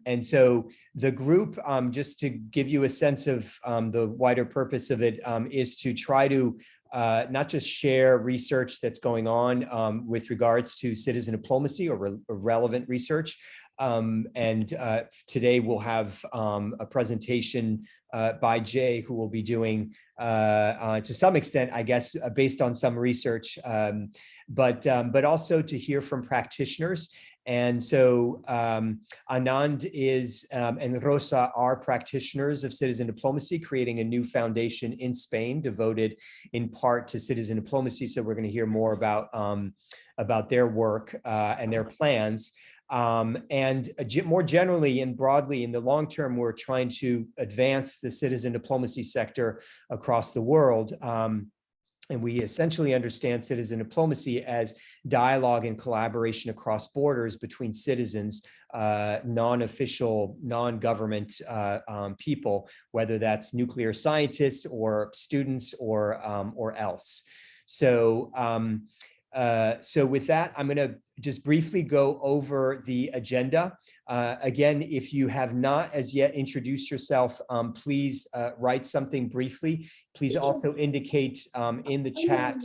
And so the group, just to give you a sense of the wider purpose of it, is to try to not just share research that's going on with regards to citizen diplomacy or relevant research. Today we'll have a presentation by Jay, who will be doing, to some extent, I guess, based on some research, but also to hear from practitioners. And so Anand is and Rosa are practitioners of citizen diplomacy, creating a new foundation in Spain devoted in part to citizen diplomacy. So we're going to hear more about their work and their plans. More generally and broadly, in the long term, we're trying to advance the citizen diplomacy sector across the world. And we essentially understand citizen diplomacy as dialogue and collaboration across borders between citizens, non-official, non-government people, whether that's nuclear scientists or students or else. So with that, I'm going to just briefly go over the agenda. Again, if you have not as yet introduced yourself, please write something briefly. Please also indicate in the chat.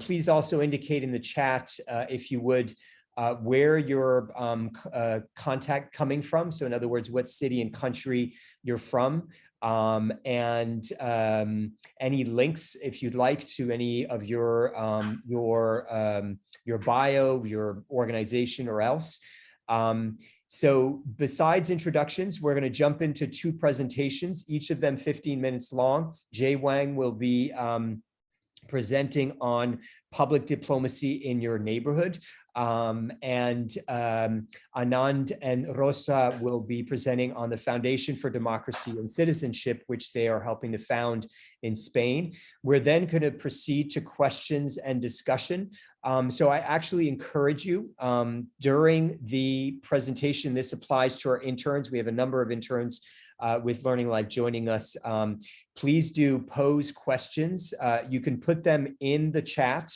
Please also indicate in the chat, if you would, where your contact coming from. So in other words, what city and country you're from. Any links, if you'd like, to any of your bio, your organization, or else. So besides introductions, we're going to jump into two presentations, each of them 15 minutes long. Jay Wang will be presenting on public diplomacy in your neighborhood. Anand and Rosa will be presenting on the Foundation for Democracy and Citizenship, which they are helping to found in Spain. We're then going to proceed to questions and discussion. So I actually encourage you during the presentation, this applies to our interns. We have a number of interns with Learning Life joining us. Please do pose questions. You can put them in the chat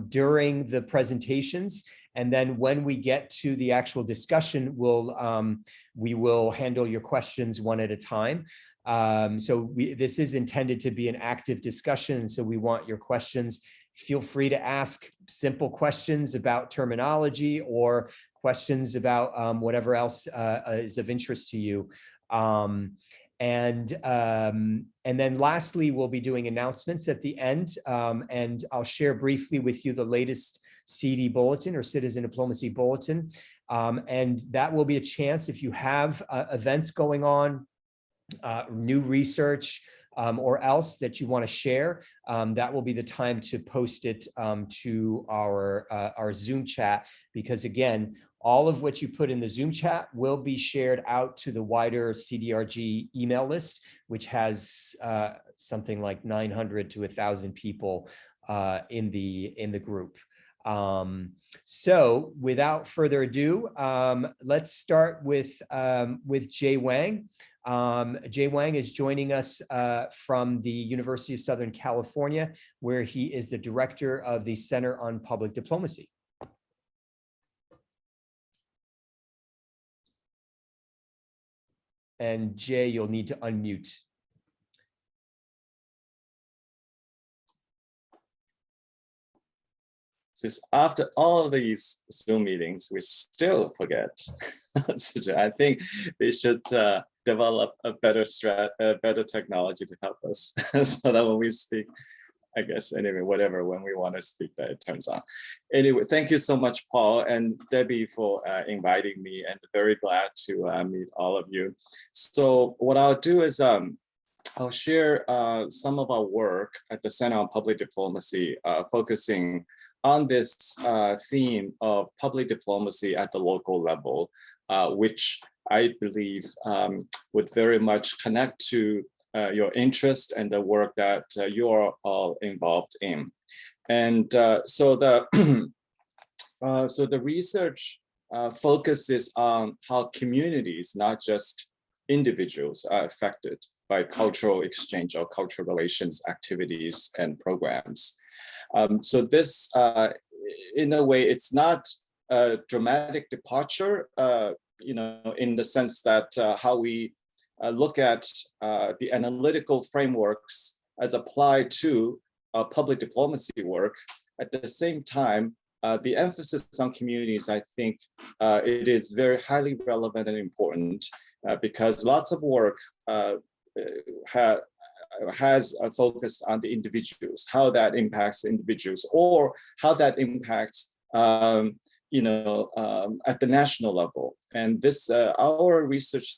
during the presentations, and then when we get to the actual discussion, we will handle your questions one at a time. This is intended to be an active discussion, so we want your questions. Feel free to ask simple questions about terminology or questions about whatever else is of interest to you. And then lastly, we'll be doing announcements at the end, and I'll share briefly with you the latest CD bulletin or Citizen Diplomacy Bulletin. And that will be a chance, if you have events going on, new research, or else that you want to share, that will be the time to post it to our Zoom chat, because again, all of what you put in the Zoom chat will be shared out to the wider CDRG email list, which has something like 900 to 1,000 people in the group. So without further ado, let's start with Jay Wang. Jay Wang is joining us from the University of Southern California, where he is the director of the Center on Public Diplomacy. And Jay, you'll need to unmute. Since after all these Zoom meetings, we still forget. I think we should develop a better technology to help us, so that when we speak, I guess, anyway, whatever, when we want to speak, that it turns on. Anyway, thank you so much, Paul and Debbie, for inviting me, and very glad to meet all of you. So what I'll do is I'll share some of our work at the Center on Public Diplomacy, focusing on this theme of public diplomacy at the local level, which I believe would very much connect to your interest and the work that you are all involved in. And so the research focuses on how communities, not just individuals, are affected by cultural exchange or cultural relations activities and programs. So this, in a way, it's not a dramatic departure, in the sense that how we look at the analytical frameworks as applied to public diplomacy work. At the same time, the emphasis on communities, I think it is very highly relevant and important because lots of work has focused on the individuals, how that impacts individuals, or how that impacts at the national level. And this, our research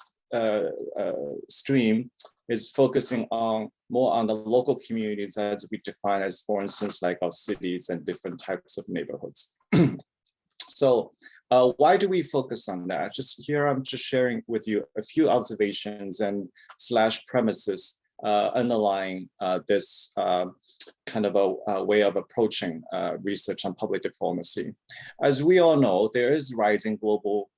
stream is focusing more on the local communities as we define as, for instance, like our cities and different types of neighborhoods. So why do we focus on that? Just here, I'm just sharing with you a few observations and / premises underlying this kind of a way of approaching research on public diplomacy. As we all know, there is rising global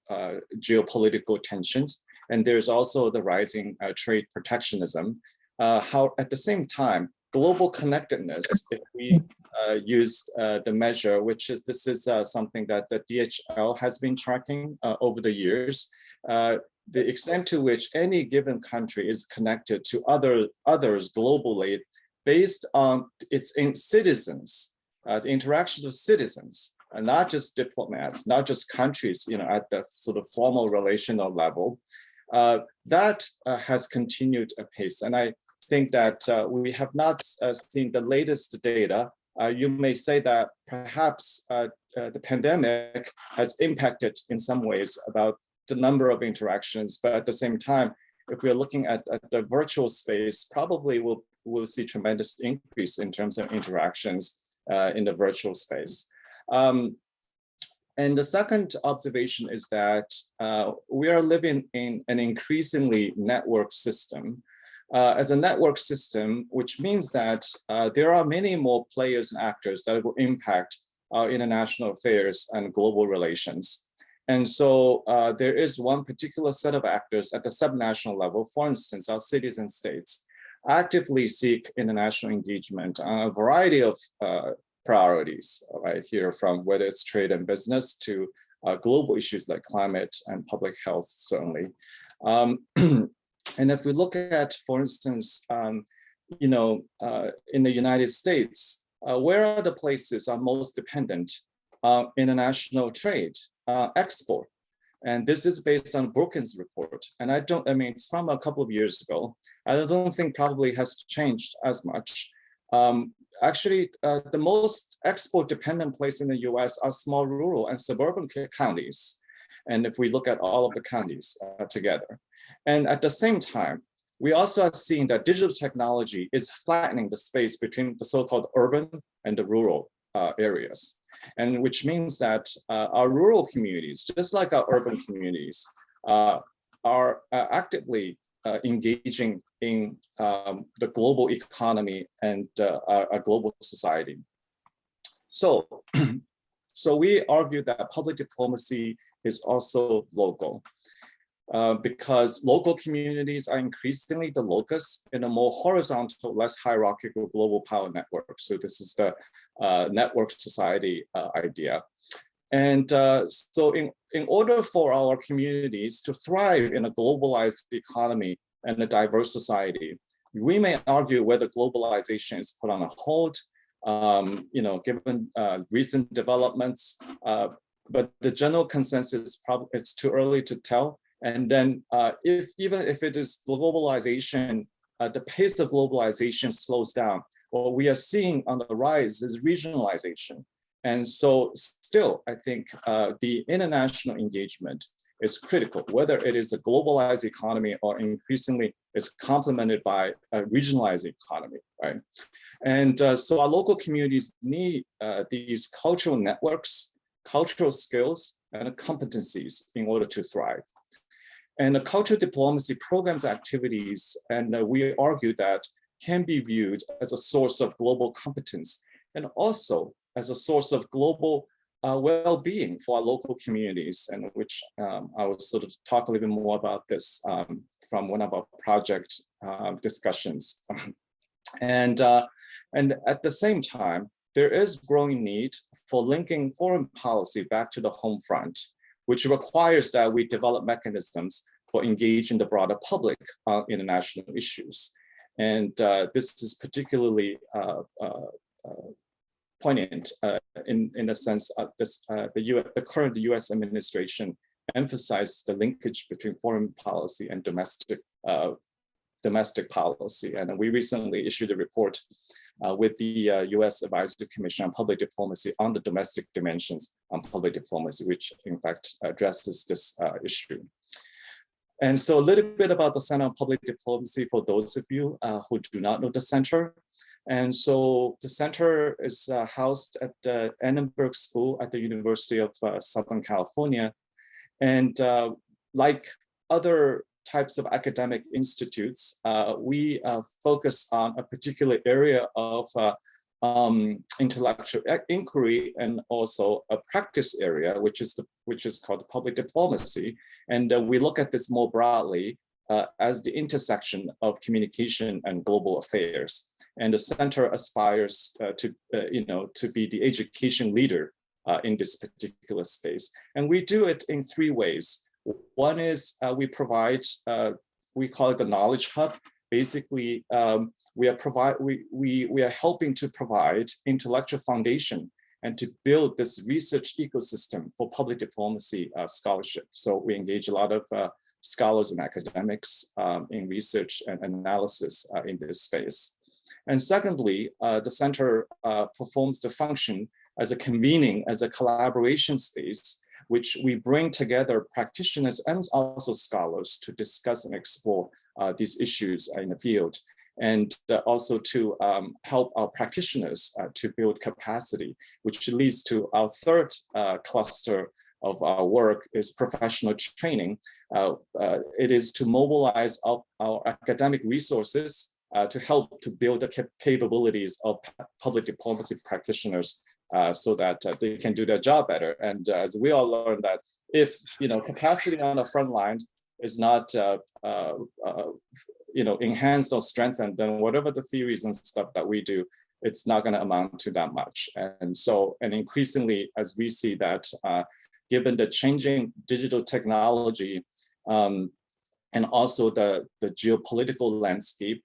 geopolitical tensions, and there's also the rising trade protectionism. How at the same time, global connectedness, if we use the measure, which is, this is something that the DHL has been tracking over the years, the extent to which any given country is connected to others globally based on its citizens, the interactions of citizens, and not just diplomats, not just countries, at the sort of formal relational level, that has continued apace. And I think that we have not seen the latest data. You may say that perhaps the pandemic has impacted in some ways about the number of interactions, but at the same time, if we're looking at the virtual space, probably we'll see tremendous increase in terms of interactions in the virtual space. And the second observation is that we are living in an increasingly networked system. As a network system, which means that there are many more players and actors that will impact our international affairs and global relations. And so there is one particular set of actors at the subnational level, for instance, our cities and states, actively seek international engagement on a variety of priorities, right here, from whether it's trade and business to global issues like climate and public health, certainly. And if we look at, for instance, in the United States, where are the places are most dependent on international trade, export? And this is based on Brookings report. And it's from a couple of years ago. I don't think probably has changed as much. Actually, the most export dependent place in the US are small rural and suburban counties. And if we look at all of the counties together. And at the same time, we also are seeing that digital technology is flattening the space between the so-called urban and the rural areas. And which means that our rural communities, just like our urban communities, are actively engaging in the global economy and a global society. So, so we argue that public diplomacy is also local. Because local communities are increasingly the locus in a more horizontal, less hierarchical global power network. So this is the network society idea. And so in order for our communities to thrive in a globalized economy and a diverse society, we may argue whether globalization is put on a hold, given recent developments, but the general consensus, it's too early to tell. And then even if it is globalization, the pace of globalization slows down. What we are seeing on the rise is regionalization. And so still, I think the international engagement is critical, whether it is a globalized economy or increasingly is complemented by a regionalized economy, right? And so our local communities need these cultural networks, cultural skills, and competencies in order to thrive. And the cultural diplomacy programs activities, and we argue that can be viewed as a source of global competence and also as a source of global well-being for our local communities, and which I will sort of talk a little bit more about this from one of our project discussions. And at the same time, there is growing need for linking foreign policy back to the home front, which requires that we develop mechanisms for engaging the broader public on international issues. And this is particularly poignant in the sense of the current US administration emphasized the linkage between foreign policy and domestic policy. And we recently issued a report with the US Advisory Commission on Public Diplomacy on the domestic dimensions on public diplomacy, which in fact addresses this issue. And so a little bit about the Center on Public Diplomacy for those of you who do not know the center. And so the center is housed at the Annenberg School at the University of Southern California. And like other types of academic institutes, we focus on a particular area of intellectual inquiry and also a practice area, which is called public diplomacy. And we look at this more broadly as the intersection of communication and global affairs. And the center aspires to be the education leader in this particular space. And we do it in three ways. One is we provide, we call it the knowledge hub. Basically, we are helping to provide intellectual foundation and to build this research ecosystem for public diplomacy scholarship. So we engage a lot of scholars and academics in research and analysis in this space. And secondly, the center performs the function as a convening, as a collaboration space, which we bring together practitioners and also scholars to discuss and explore these issues in the field, and also to help our practitioners to build capacity, which leads to our third cluster of our work is professional training. It is to mobilize our academic resources to help to build the capabilities of public diplomacy practitioners so that they can do their job better. And as we all learned that if capacity on the front line is not enhanced or strengthened, then whatever the theories and stuff that we do, it's not going to amount to that much. And so, and increasingly, as we see that, given the changing digital technology and also the geopolitical landscape,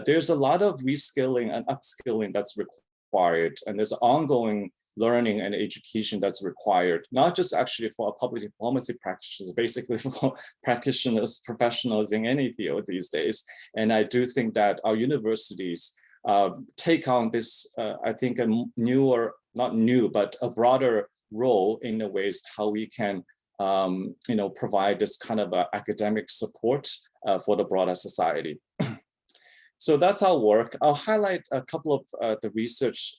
there's a lot of reskilling and upskilling that's required, and there's ongoing learning and education that's required, not just actually for public diplomacy practitioners, basically for practitioners, professionals in any field these days. And I do think that our universities take on this, I think, a newer, not new, but a broader role in the ways how we can, provide this kind of academic support for the broader society. So that's our work. I'll highlight a couple of the research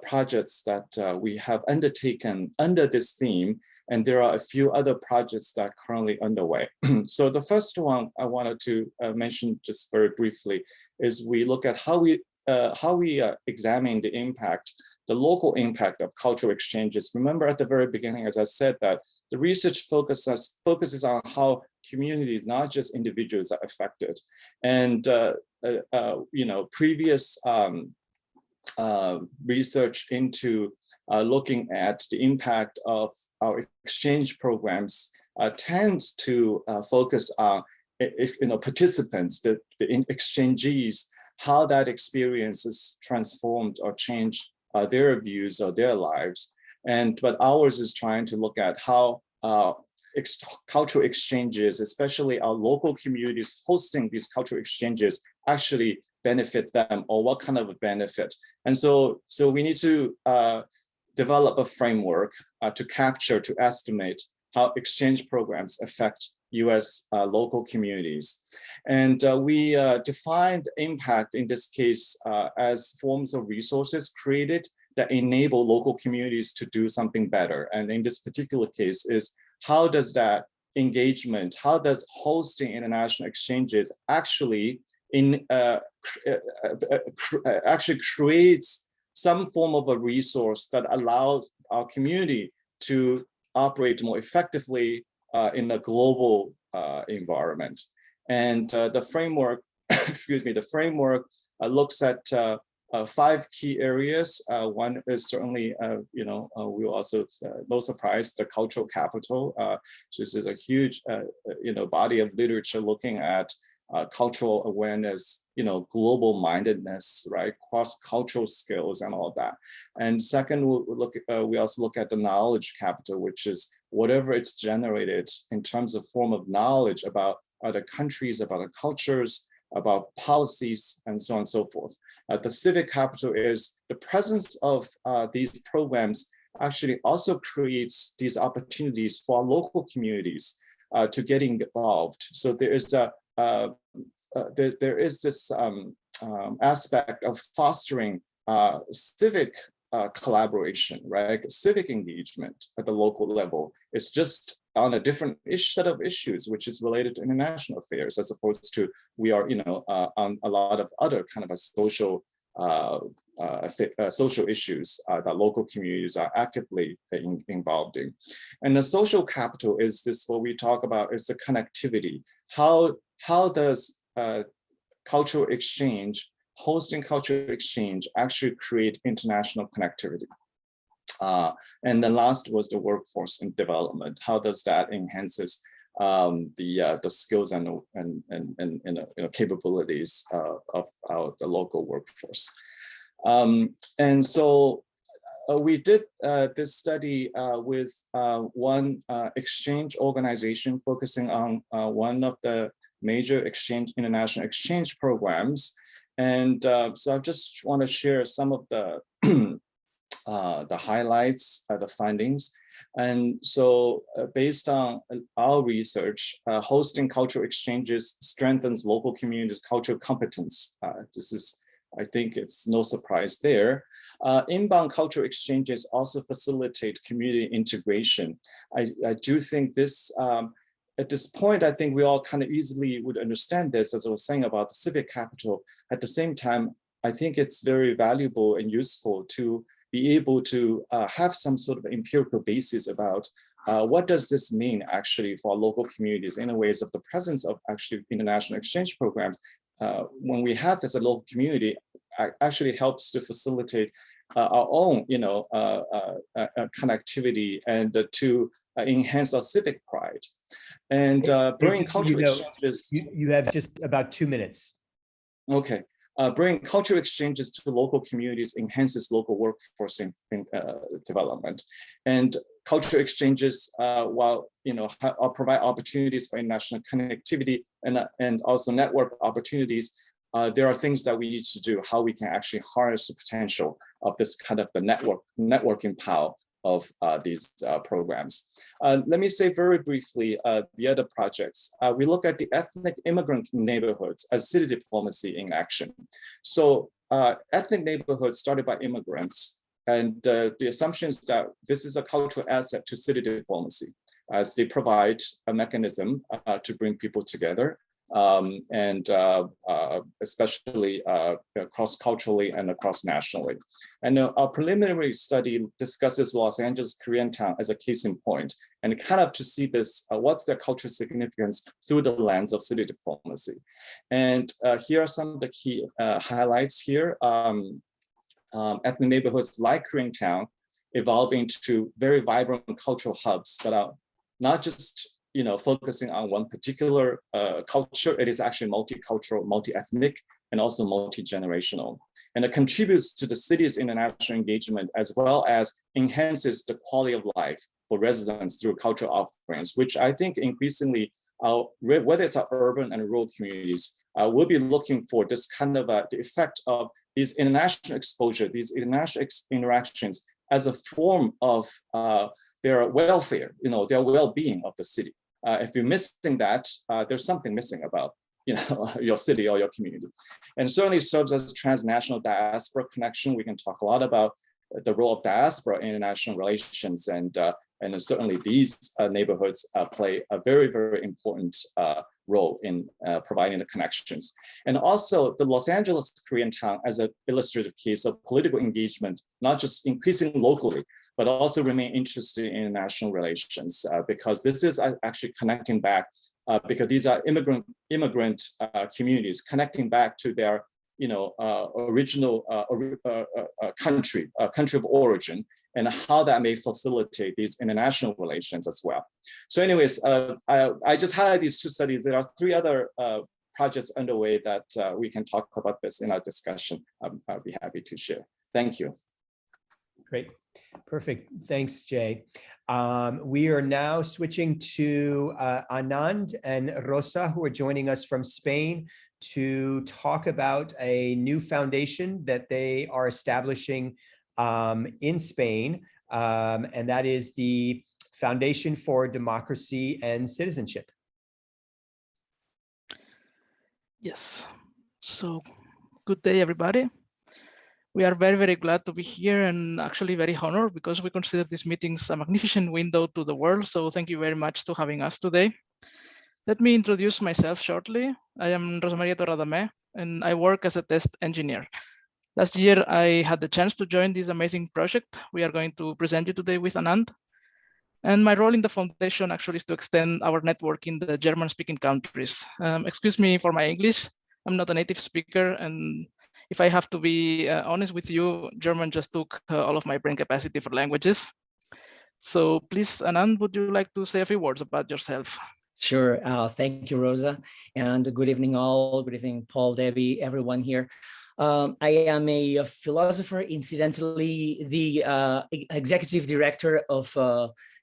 projects that we have undertaken under this theme, and there are a few other projects that are currently underway. So the first one I wanted to mention just very briefly is we look at how we examine the impact, the local impact of cultural exchanges. Remember at the very beginning, as I said, that the research focuses on how communities, not just individuals, are affected. And previous research into looking at the impact of our exchange programs tends to focus on participants, the exchangees, how that experience is transformed or changed their views or their lives. But ours is trying to look at how cultural exchanges, especially our local communities hosting these cultural exchanges, actually benefit them, or what kind of a benefit. And so we need to develop a framework to capture, to estimate how exchange programs affect US local communities. And we defined impact in this case as forms of resources created that enable local communities to do something better. And in this particular case is how does that engagement, how does hosting international exchanges actually actually creates some form of a resource that allows our community to operate more effectively in a global environment. And the framework, the framework looks at 5 key areas. One is certainly, we also, no surprise, the cultural capital. This is a huge, body of literature looking at cultural awareness, global mindedness, right, cross-cultural skills and all of that. And second, we also look at the knowledge capital, which is whatever it's generated in terms of form of knowledge about other countries, about other cultures, about policies, and so on and so forth. The civic capital is the presence of these programs actually also creates these opportunities for local communities to get involved. So there is this aspect of fostering civic collaboration, right? Civic engagement at the local level. It's just on a different set of issues, which is related to international affairs, as opposed to we are, on a lot of other kind of a social issues that local communities are actively involved in. And the social capital is this, what we talk about is the connectivity. How does cultural exchange, hosting cultural exchange actually create international connectivity? And the last was the workforce and development. How does that enhances the skills and capabilities of the local workforce? And so we did this study with one exchange organization focusing on one of the major international exchange programs. And so I just want to share some of the highlights, the findings. And so based on our research, hosting cultural exchanges strengthens local communities' cultural competence. This is, I think it's no surprise there. Inbound cultural exchanges also facilitate community integration. I do think this, at this point, I think we all kind of easily would understand this, as I was saying about the civic capital. At the same time, I think it's very valuable and useful to be able to have some sort of empirical basis about what does this mean actually for local communities in the ways of the presence of actually international exchange programs. When we have this as a local community, actually helps to facilitate our own, connectivity and to enhance our civic pride. And bringing cultural exchanges. You have just about 2 minutes. Okay. Bringing cultural exchanges to local communities enhances local workforce development, and cultural exchanges, while provide opportunities for international connectivity and also network opportunities. There are things that we need to do, how we can actually harness the potential of this kind of the networking power of these programs. Let me say very briefly the other projects. We look at the ethnic immigrant neighborhoods as city diplomacy in action. So ethnic neighborhoods started by immigrants, and the assumption is that this is a cultural asset to city diplomacy, as they provide a mechanism to bring people together, and especially cross-culturally and cross-nationally. And our preliminary study discusses Los Angeles Koreantown as a case in point, and kind of to see this, what's their cultural significance through the lens of city diplomacy. And here are some of the key highlights here. Ethnic neighborhoods like Koreantown evolve into very vibrant cultural hubs that are not just focusing on one particular culture. It is actually multicultural, multi-ethnic, and also multi-generational. And it contributes to the city's international engagement, as well as enhances the quality of life for residents through cultural offerings, which I think increasingly, whether it's our urban and rural communities, we'll be looking for this kind of the effect of these international exposure, these international interactions as a form of their welfare, their well-being of the city. If you're missing that, there's something missing about your city or your community. And certainly serves as a transnational diaspora connection. We can talk a lot about the role of diaspora in international relations, and certainly these neighborhoods play a very, very important role in providing the connections. And also the Los Angeles Koreantown as an illustrative case of political engagement, not just increasing locally, but also remain interested in international relations, because this is actually connecting back, because these are immigrant communities connecting back to their original country of origin, and how that may facilitate these international relations as well. So anyways, I just highlight these two studies. There are 3 other projects underway that we can talk about this in our discussion. I'll be happy to share. Thank you. Great, perfect. Thanks, Jay. We are now switching to Anand and Rosa, who are joining us from Spain to talk about a new foundation that they are establishing in Spain, and that is the Foundation for Democracy and Citizenship. Yes, so good day, everybody. We are very, very glad to be here and actually very honored because we consider these meetings a magnificent window to the world. So thank you very much for having us today. Let me introduce myself shortly. I am Rosa Maria Torradame, and I work as a test engineer. Last year, I had the chance to join this amazing project we are going to present you today with Anand. And my role in the foundation actually is to extend our network in the German-speaking countries. Excuse me for my English. I'm not a native speaker, and if I have to be honest with you, German just took all of my brain capacity for languages. So please, Anand, would you like to say a few words about yourself? Sure. Thank you, Rosa. And good evening, all. Good evening, Paul, Debbie, everyone here. I am a philosopher, incidentally, the executive director of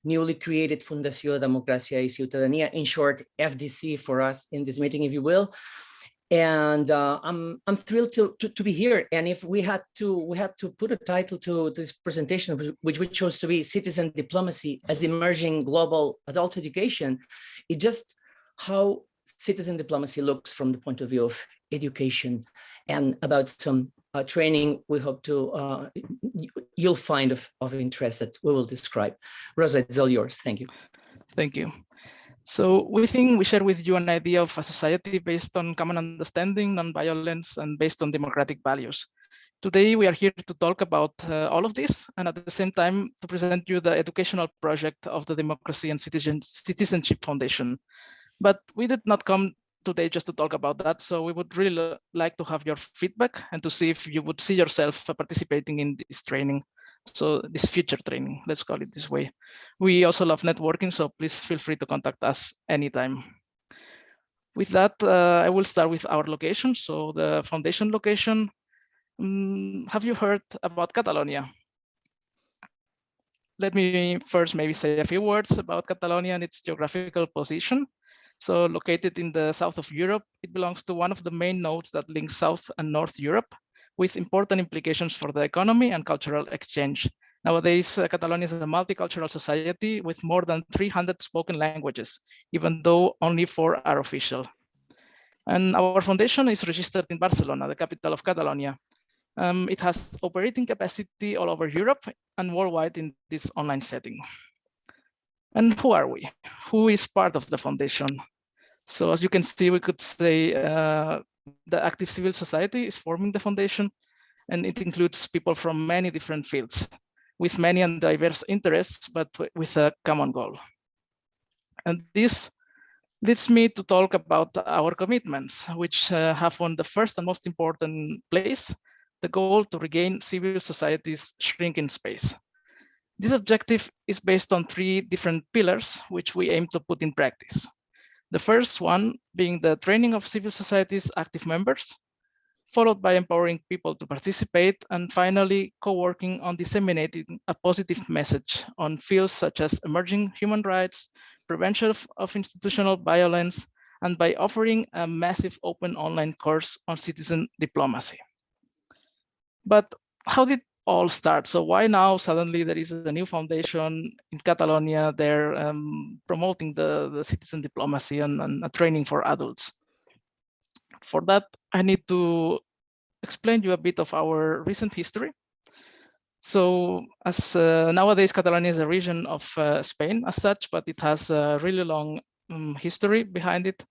newly created Fundación Democracia y Ciudadanía, in short, FDC for us in this meeting, if you will. And I'm thrilled to be here. And if we had to put a title to this presentation, which we chose to be Citizen Diplomacy as Emerging Global Adult Education, it's just how citizen diplomacy looks from the point of view of education, and about some training we hope to you'll find of interest that we will describe. Rosa, it's all yours. Thank you. Thank you. So we think we share with you an idea of a society based on common understanding, non-violence, and based on democratic values. Today, we are here to talk about all of this, and at the same time, to present you the educational project of the Democracy and Citizenship Foundation. But we did not come today just to talk about that, so we would really like to have your feedback and to see if you would see yourself participating in this training. So this future training, let's call it this way. We also love networking, so please feel free to contact us anytime. With that, I will start with our location. So the foundation location, have you heard about Catalonia? Let me first maybe say a few words about Catalonia and its geographical position. So located in the south of Europe, it belongs to one of the main nodes that links South and North Europe, with important implications for the economy and cultural exchange. Nowadays, Catalonia is a multicultural society with more than 300 spoken languages, even though only 4 are official. And our foundation is registered in Barcelona, the capital of Catalonia. It has operating capacity all over Europe and worldwide in this online setting. And who are we? Who is part of the foundation? So as you can see, we could say the active civil society is forming the foundation, and it includes people from many different fields with many and diverse interests, but with a common goal. And this leads me to talk about our commitments, which have on the first and most important place, the goal to regain civil society's shrinking space. This objective is based on 3 different pillars, which we aim to put in practice. The first one being the training of civil society's active members, followed by empowering people to participate, and finally co-working on disseminating a positive message on fields such as emerging human rights, prevention of institutional violence, and by offering a massive open online course on citizen diplomacy. But how did all start? So why now suddenly there is a new foundation in Catalonia? They're promoting the citizen diplomacy and a training for adults. For that, I need to explain you a bit of our recent history. So as nowadays, Catalonia is a region of Spain as such, but it has a really long history behind it.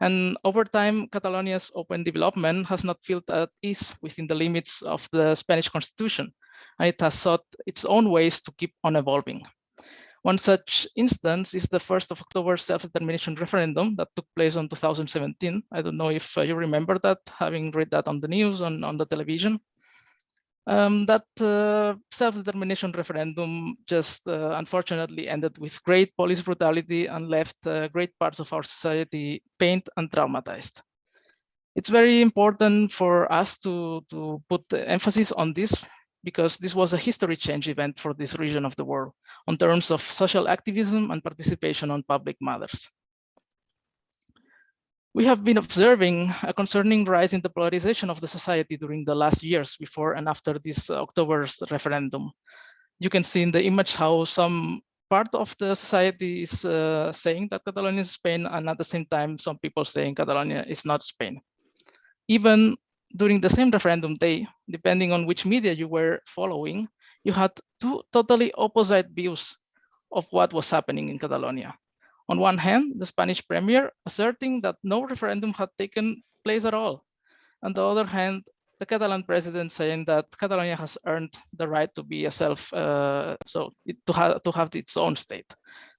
And over time, Catalonia's open development has not felt at ease within the limits of the Spanish constitution, and it has sought its own ways to keep on evolving. One such instance is the 1st of October self-determination referendum that took place in 2017. I don't know if you remember that, having read that on the news, on the television. That self-determination referendum just unfortunately ended with great police brutality and left great parts of our society pained and traumatized. It's very important for us to put emphasis on this, because this was a history change event for this region of the world on terms of social activism and participation on public matters. We have been observing a concerning rise in the polarization of the society during the last years before and after this October's referendum. You can see in the image how some part of the society is saying that Catalonia is Spain, and at the same time, some people saying Catalonia is not Spain. Even during the same referendum day, depending on which media you were following, you had two totally opposite views of what was happening in Catalonia. On one hand, the Spanish premier asserting that no referendum had taken place at all. On the other hand, the Catalan president saying that Catalonia has earned the right to be a to have its own state.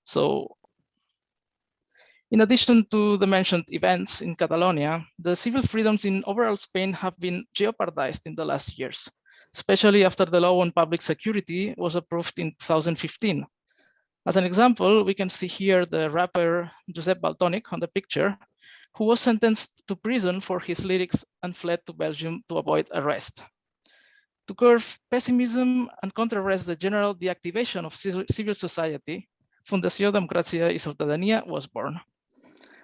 So, in addition to the mentioned events in Catalonia, the civil freedoms in overall Spain have been jeopardized in the last years, especially after the law on public security was approved in 2015. As an example, we can see here the rapper Josep Valtònyc on the picture, who was sentenced to prison for his lyrics and fled to Belgium to avoid arrest. To curb pessimism and counter-arrest the general deactivation of civil society, Fundació Democràcia i Ciutadania was born.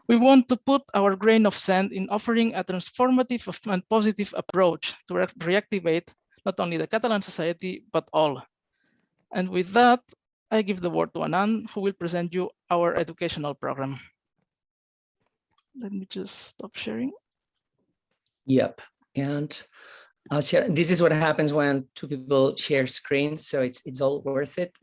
We want to put our grain of sand in offering a transformative and positive approach to reactivate not only the Catalan society, but all. And with that, I give the word to Anand, who will present you our educational program. Let me just stop sharing. Yep, and I'll share. This is what happens when two people share screens, so it's all worth it.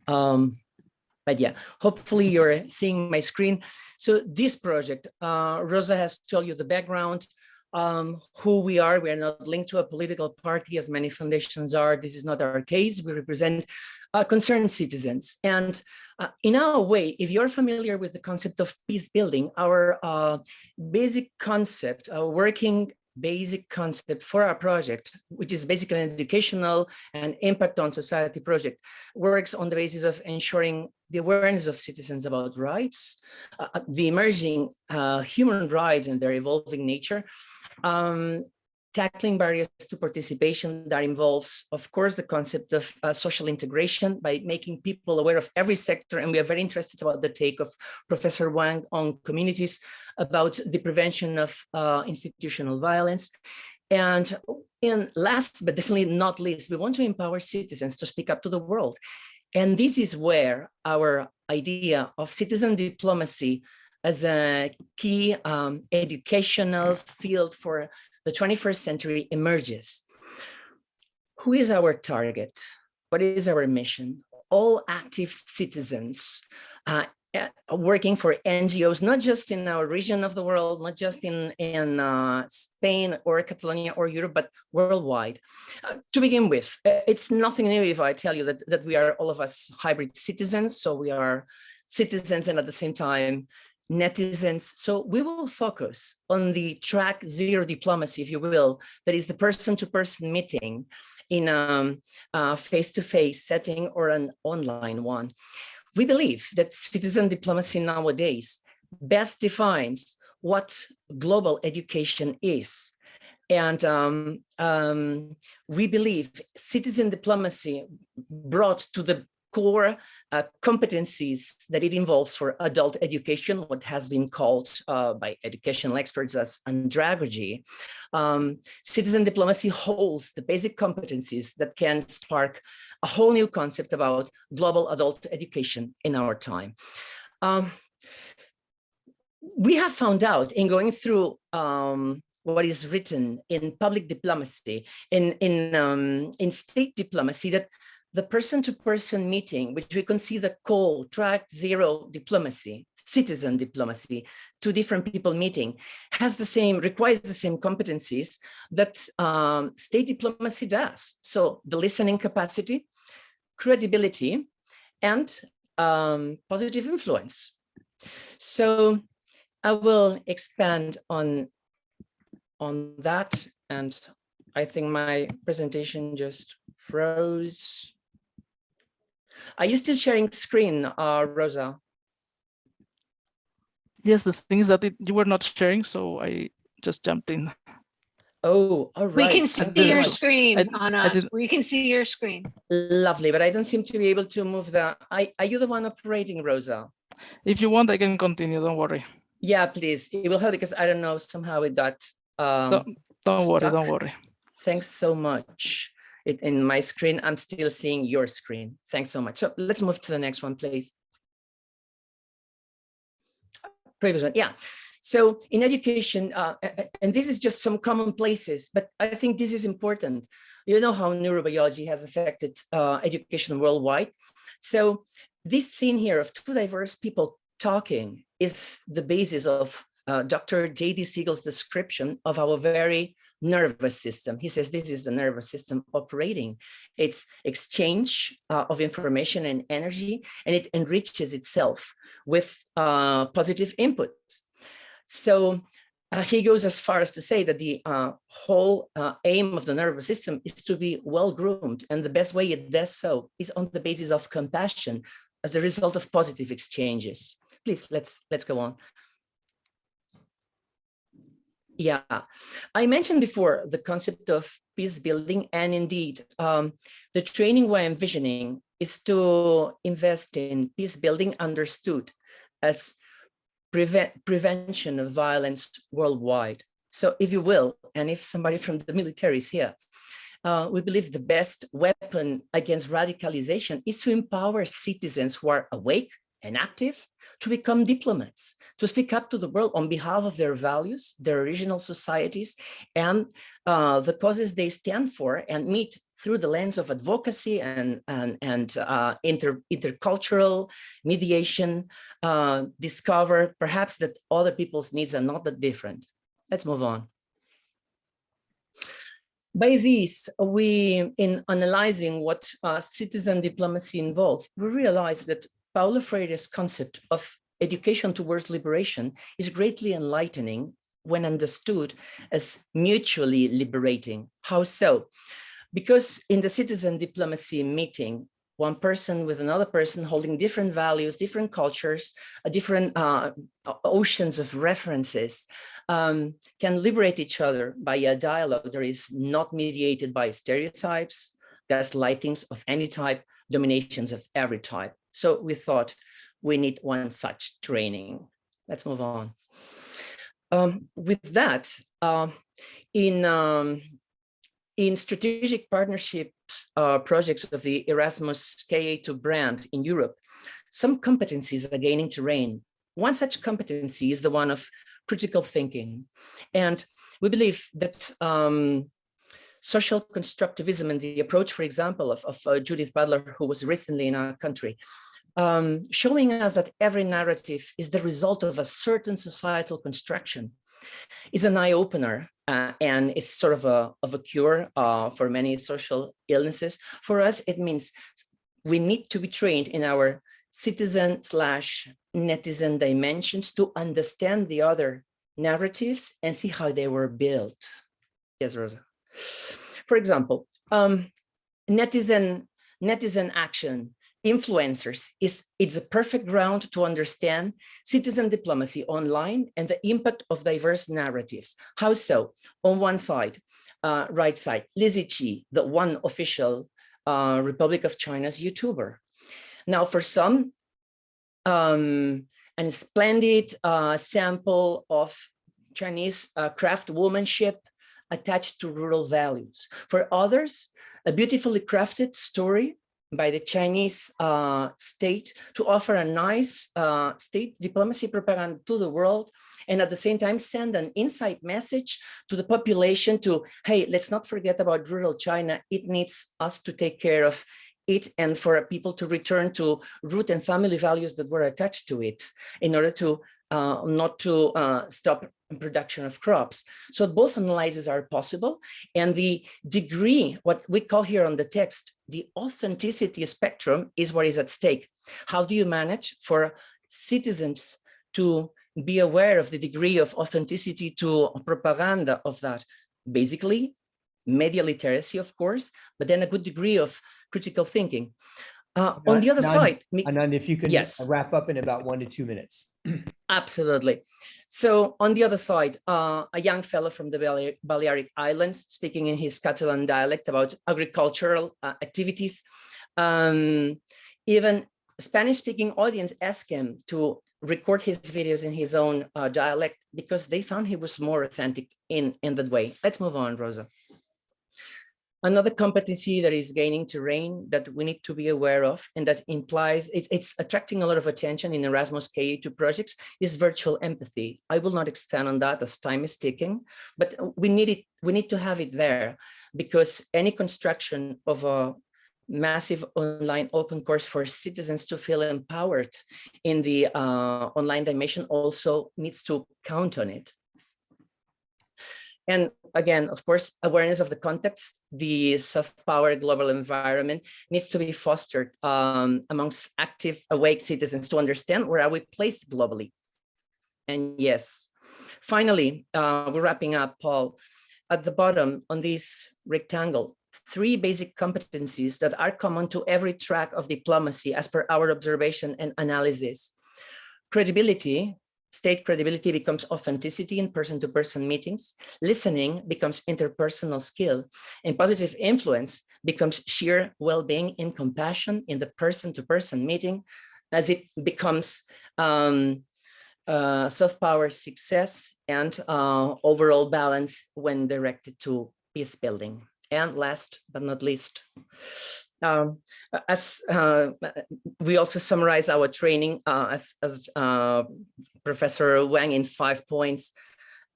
But yeah, hopefully you're seeing my screen. So this project, Rosa has told you the background, who we are. We are not linked to a political party as many foundations are. This is not our case. We represent concerned citizens. And in our way, if you're familiar with the concept of peace building, our basic concept, working basic concept for our project, which is basically an educational and impact on society project, works on the basis of ensuring the awareness of citizens about rights, the emerging human rights and their evolving nature, tackling barriers to participation that involves, of course, the concept of social integration by making people aware of every sector. And we are very interested about the take of Professor Wang on communities about the prevention of institutional violence. And last, but definitely not least, we want to empower citizens to speak up to the world. And this is where our idea of citizen diplomacy as a key educational field for the 21st century emerges. Who is our target? What is our mission? All active citizens working for NGOs, not just in our region of the world, not just in Spain or Catalonia or Europe, but worldwide. To begin with, it's nothing new if I tell you that we are all of us hybrid citizens. So we are citizens and at the same time netizens. So we will focus on the track zero diplomacy, if you will, that is the person-to-person meeting in a face-to-face setting or an online one. We believe that citizen diplomacy nowadays best defines what global education is. And we believe citizen diplomacy brought to the core competencies that it involves for adult education, what has been called by educational experts as andragogy. Citizen diplomacy holds the basic competencies that can spark a whole new concept about global adult education in our time. We have found out in going through what is written in public diplomacy, in state diplomacy, that the person-to-person meeting, which we consider call track zero diplomacy, citizen diplomacy, two different people meeting, requires the same competencies that state diplomacy does. So the listening capacity, credibility, and positive influence. So I will expand on that, and I think my presentation just froze. Are you still sharing screen, Rosa? Yes, the thing is that you were not sharing, so I just jumped in. Oh, all right. We can see your screen, Anna. didn't- We can see your screen. Lovely, but I don't seem to be able to move the. Are you the one operating, Rosa? If you want, I can continue. Don't worry. Yeah, please. It will help because I don't know, somehow it got Don't worry. Don't worry. Thanks so much. In my screen, I'm still seeing your screen. Thanks so much. So let's move to the next one, please. Previous one, yeah. So in education, and this is just some common places, but I think this is important. You know how neurobiology has affected education worldwide. So this scene here of two diverse people talking is the basis of Dr. J.D. Siegel's description of our very nervous system. He says this is the nervous system operating. It's exchange of information and energy, and it enriches itself with positive inputs. So he goes as far as to say that the whole aim of the nervous system is to be well-groomed, and the best way it does so is on the basis of compassion as the result of positive exchanges. Please, let's go on. Yeah, I mentioned before the concept of peace building, and indeed, the training we're envisioning is to invest in peace building understood as prevention of violence worldwide. So if you will, and if somebody from the military is here, we believe the best weapon against radicalization is to empower citizens who are awake and active to become diplomats, to speak up to the world on behalf of their values, their original societies, and the causes they stand for, and meet through the lens of advocacy and intercultural mediation, discover perhaps that other people's needs are not that different. Let's move on. By this, in analyzing what citizen diplomacy involves, we realize that Paulo Freire's concept of education towards liberation is greatly enlightening when understood as mutually liberating. How so? Because in the citizen diplomacy meeting, one person with another person holding different values, different cultures, different oceans of references can liberate each other by a dialogue that is not mediated by stereotypes, gaslightings of any type, dominations of every type. So we thought we need one such training. Let's move on. With that, in strategic partnerships projects of the Erasmus KA2 brand in Europe, some competencies are gaining terrain. One such competency is the one of critical thinking. And we believe that social constructivism and the approach, for example, of Judith Butler, who was recently in our country, showing us that every narrative is the result of a certain societal construction, is an eye-opener and is sort of a cure for many social illnesses. For us, it means we need to be trained in our citizen/netizen dimensions to understand the other narratives and see how they were built. Yes, Rosa. For example, netizen action, influencers, it's a perfect ground to understand citizen diplomacy online and the impact of diverse narratives. How so? On one side, right side, Lizzie Qi, the one official Republic of China's YouTuber. Now, for some, a splendid sample of Chinese craftswomanship attached to rural values. For others, a beautifully crafted story by the Chinese state to offer a nice state diplomacy propaganda to the world, and at the same time send an insight message to the population to, hey, let's not forget about rural China. It needs us to take care of it, and for people to return to root and family values that were attached to it in order to not to stop production of crops. So both analyses are possible, and the degree, what we call here on the text, the authenticity spectrum, is what is at stake. How do you manage for citizens to be aware of the degree of authenticity to propaganda of that? Basically, media literacy, of course, but then a good degree of critical thinking. On the other side, Anand, if you can yes, wrap up in about 1 to 2 minutes. absolutely. So on the other side, a young fellow from the Balearic Islands speaking in his Catalan dialect about agricultural activities. Even Spanish-speaking audience asked him to record his videos in his own dialect because they found he was more authentic in that way. Let's move on, Rosa. Another competency that is gaining terrain that we need to be aware of, and that implies it's attracting a lot of attention in Erasmus K2 projects, is virtual empathy. I will not expand on that as time is ticking, but we need to have it there, because any construction of a massive online open course for citizens to feel empowered in the online dimension also needs to count on it. And again, of course, awareness of the context, the soft power global environment needs to be fostered amongst active, awake citizens to understand where are we placed globally. And yes, finally, we're wrapping up, Paul. At the bottom on this rectangle, 3 basic competencies that are common to every track of diplomacy as per our observation and analysis. Credibility. State credibility becomes authenticity in person-to-person meetings. Listening becomes interpersonal skill, and positive influence becomes sheer well-being and compassion in the person-to-person meeting, as it becomes soft power success and overall balance when directed to peace building. And last but not least, as we also summarize our training as Professor Wang in 5 points.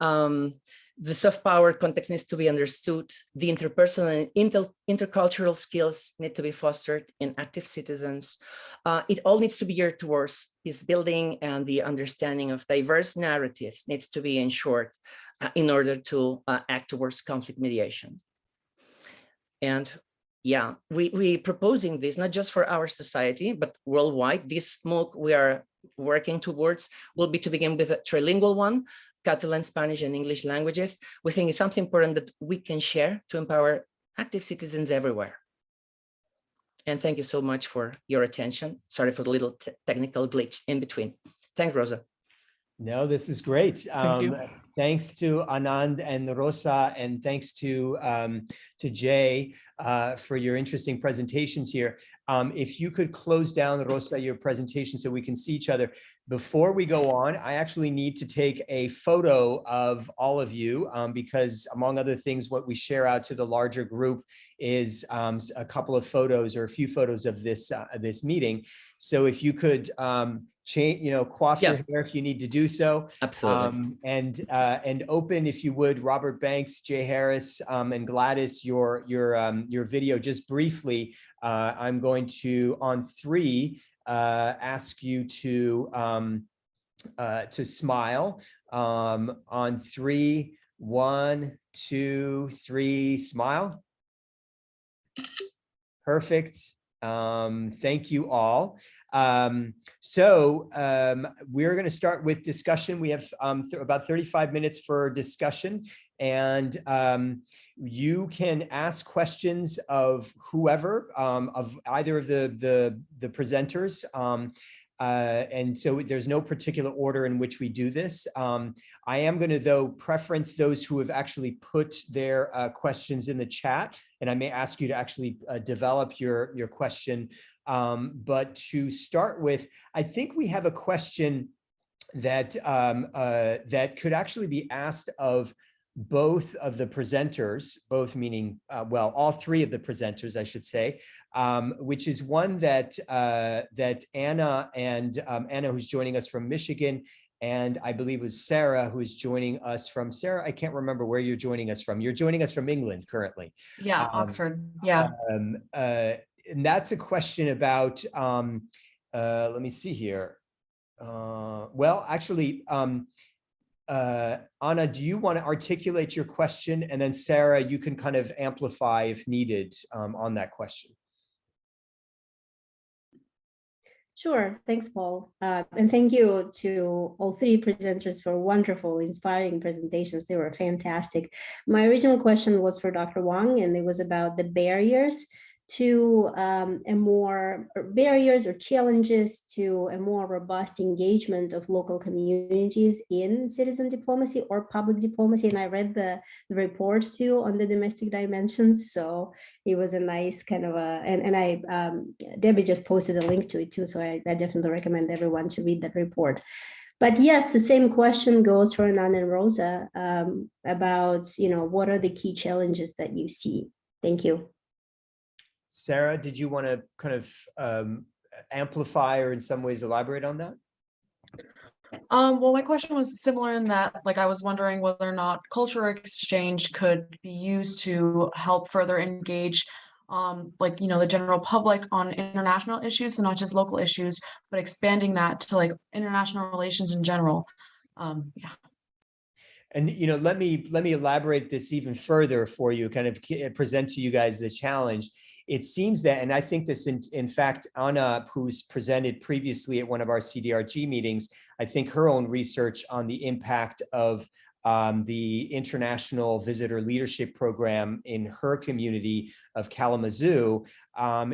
The soft power context needs to be understood. The interpersonal and intercultural skills need to be fostered in active citizens. It all needs to be geared towards peace building, and the understanding of diverse narratives needs to be ensured in order to act towards conflict mediation. And yeah, we proposing this not just for our society, but worldwide. This MOOC we are working towards will be, to begin with, a trilingual one, Catalan, Spanish, and English languages. We think it's something important that we can share to empower active citizens everywhere. And thank you so much for your attention. Sorry for the little technical glitch in between. Thanks, Rosa. No, this is great. you. Thanks to Anand and Rosa, and thanks to Jay for your interesting presentations here. If you could close down, Rosa, your presentation so we can see each other. Before we go on, I actually need to take a photo of all of you because, among other things, what we share out to the larger group is a couple of photos or a few photos of this this meeting. So if you could change, coif your hair if you need to do so. Absolutely. And open, if you would, Robert Banks, Jay Harris, and Gladys, your video just briefly. I'm going to, on 3, ask you to smile. On 3, 1, 2, 3, smile. Perfect. Thank you all. We're going to start with discussion. We have about 35 minutes for discussion, and you can ask questions of whoever, of either of the presenters. And so there's no particular order in which we do this. I am going to, though, preference those who have actually put their questions in the chat, and I may ask you to actually develop your question. But to start with, I think we have a question that that could actually be asked of both of the presenters, both meaning, well, all 3 of the presenters, I should say, which is one that that Anna, who's joining us from Michigan, and I believe it was Sarah who is joining us from, Sarah, I can't remember where you're joining us from. You're joining us from England currently. Yeah, Oxford. Yeah. And that's a question about, let me see here. Well, actually, Anna, do you want to articulate your question? And then Sarah, you can kind of amplify if needed on that question. Sure. Thanks, Paul. And thank you to all three presenters for wonderful, inspiring presentations. They were fantastic. My original question was for Dr. Wang, and it was about the barriers to barriers or challenges to a more robust engagement of local communities in citizen diplomacy or public diplomacy. And I read the report too on the domestic dimensions. So it was a nice kind of Debbie just posted a link to it too. So I definitely recommend everyone to read that report. But yes, the same question goes for Anand and Rosa about, what are the key challenges that you see? Thank you. Sarah, did you want to kind of amplify or in some ways elaborate on that? Well, my question was similar in that, like, I was wondering whether or not cultural exchange could be used to help further engage, the general public on international issues, so not just local issues, but expanding that to like international relations in general. Yeah. And let me elaborate this even further for you, kind of present to you guys the challenge. It seems that, and I think this in fact, Anna, who's presented previously at one of our CDRG meetings, I think her own research on the impact of the International Visitor Leadership Program in her community of Kalamazoo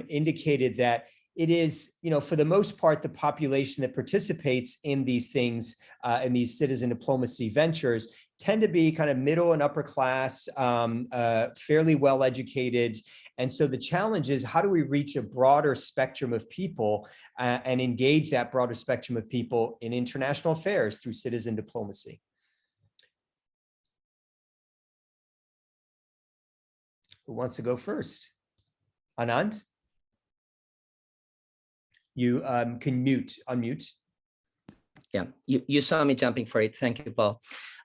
indicated that it is, for the most part, the population that participates in these things, in these citizen diplomacy ventures, tend to be kind of middle and upper class, fairly well educated. And so the challenge is, how do we reach a broader spectrum of people and engage that broader spectrum of people in international affairs through citizen diplomacy? Who wants to go first? Anand? You can unmute. Yeah, you saw me jumping for it. Thank you, Paul.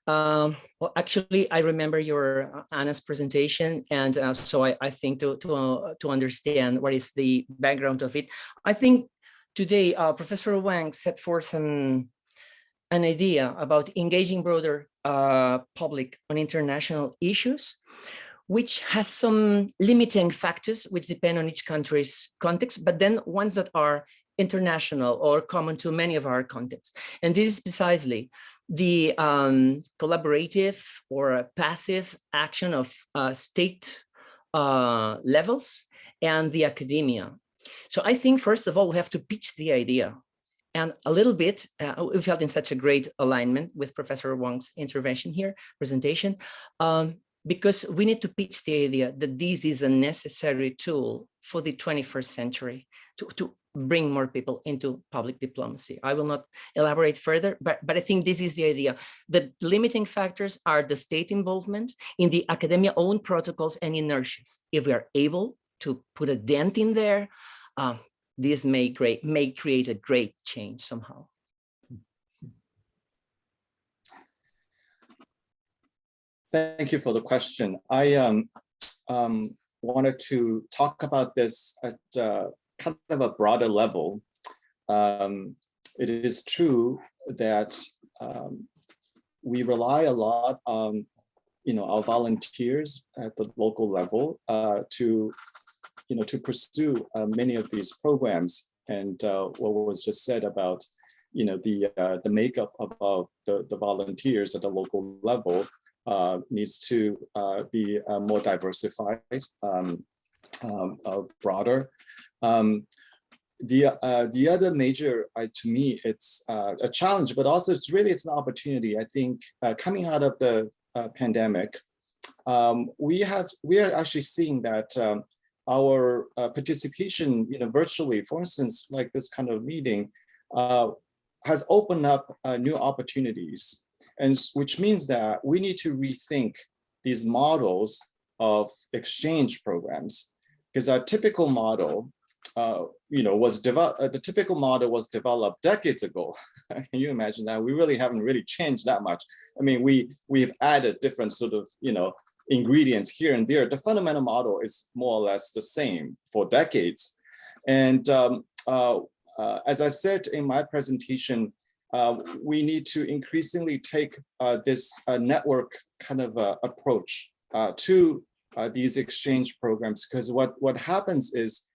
Well, actually, I remember your Anna's presentation, and so I think to understand what is the background of it, I think today Professor Wang set forth an idea about engaging broader public on international issues, which has some limiting factors which depend on each country's context, but then ones that are international or common to many of our contexts. And this is precisely the collaborative or passive action of state levels and the academia. So I think, first of all, we have to pitch the idea. And a little bit, we felt in such a great alignment with Professor Wang's intervention here, presentation, because we need to pitch the idea that this is a necessary tool for the 21st century to bring more people into public diplomacy. I will not elaborate further, but I think this is the idea. The limiting factors are the state involvement in the academia own protocols and inertias. If we are able to put a dent in there, this may create a great change somehow. Thank you for the question. I wanted to talk about this at kind of a broader level. It is true that we rely a lot on our volunteers at the local level to pursue many of these programs. And what was just said about the makeup of the volunteers at the local level needs to be more diversified, broader. The other major, to me, it's a challenge, but also it's an opportunity. I think coming out of the pandemic, we are actually seeing that our participation, virtually, for instance, like this kind of meeting, has opened up new opportunities, and which means that we need to rethink these models of exchange programs, because our typical model, was developed. The typical model was developed decades ago. Can you imagine that? We really haven't changed that much. I mean, we've added different sort of ingredients here and there. The fundamental model is more or less the same for decades. And as I said in my presentation, we need to increasingly take this network kind of approach to these exchange programs, because what happens is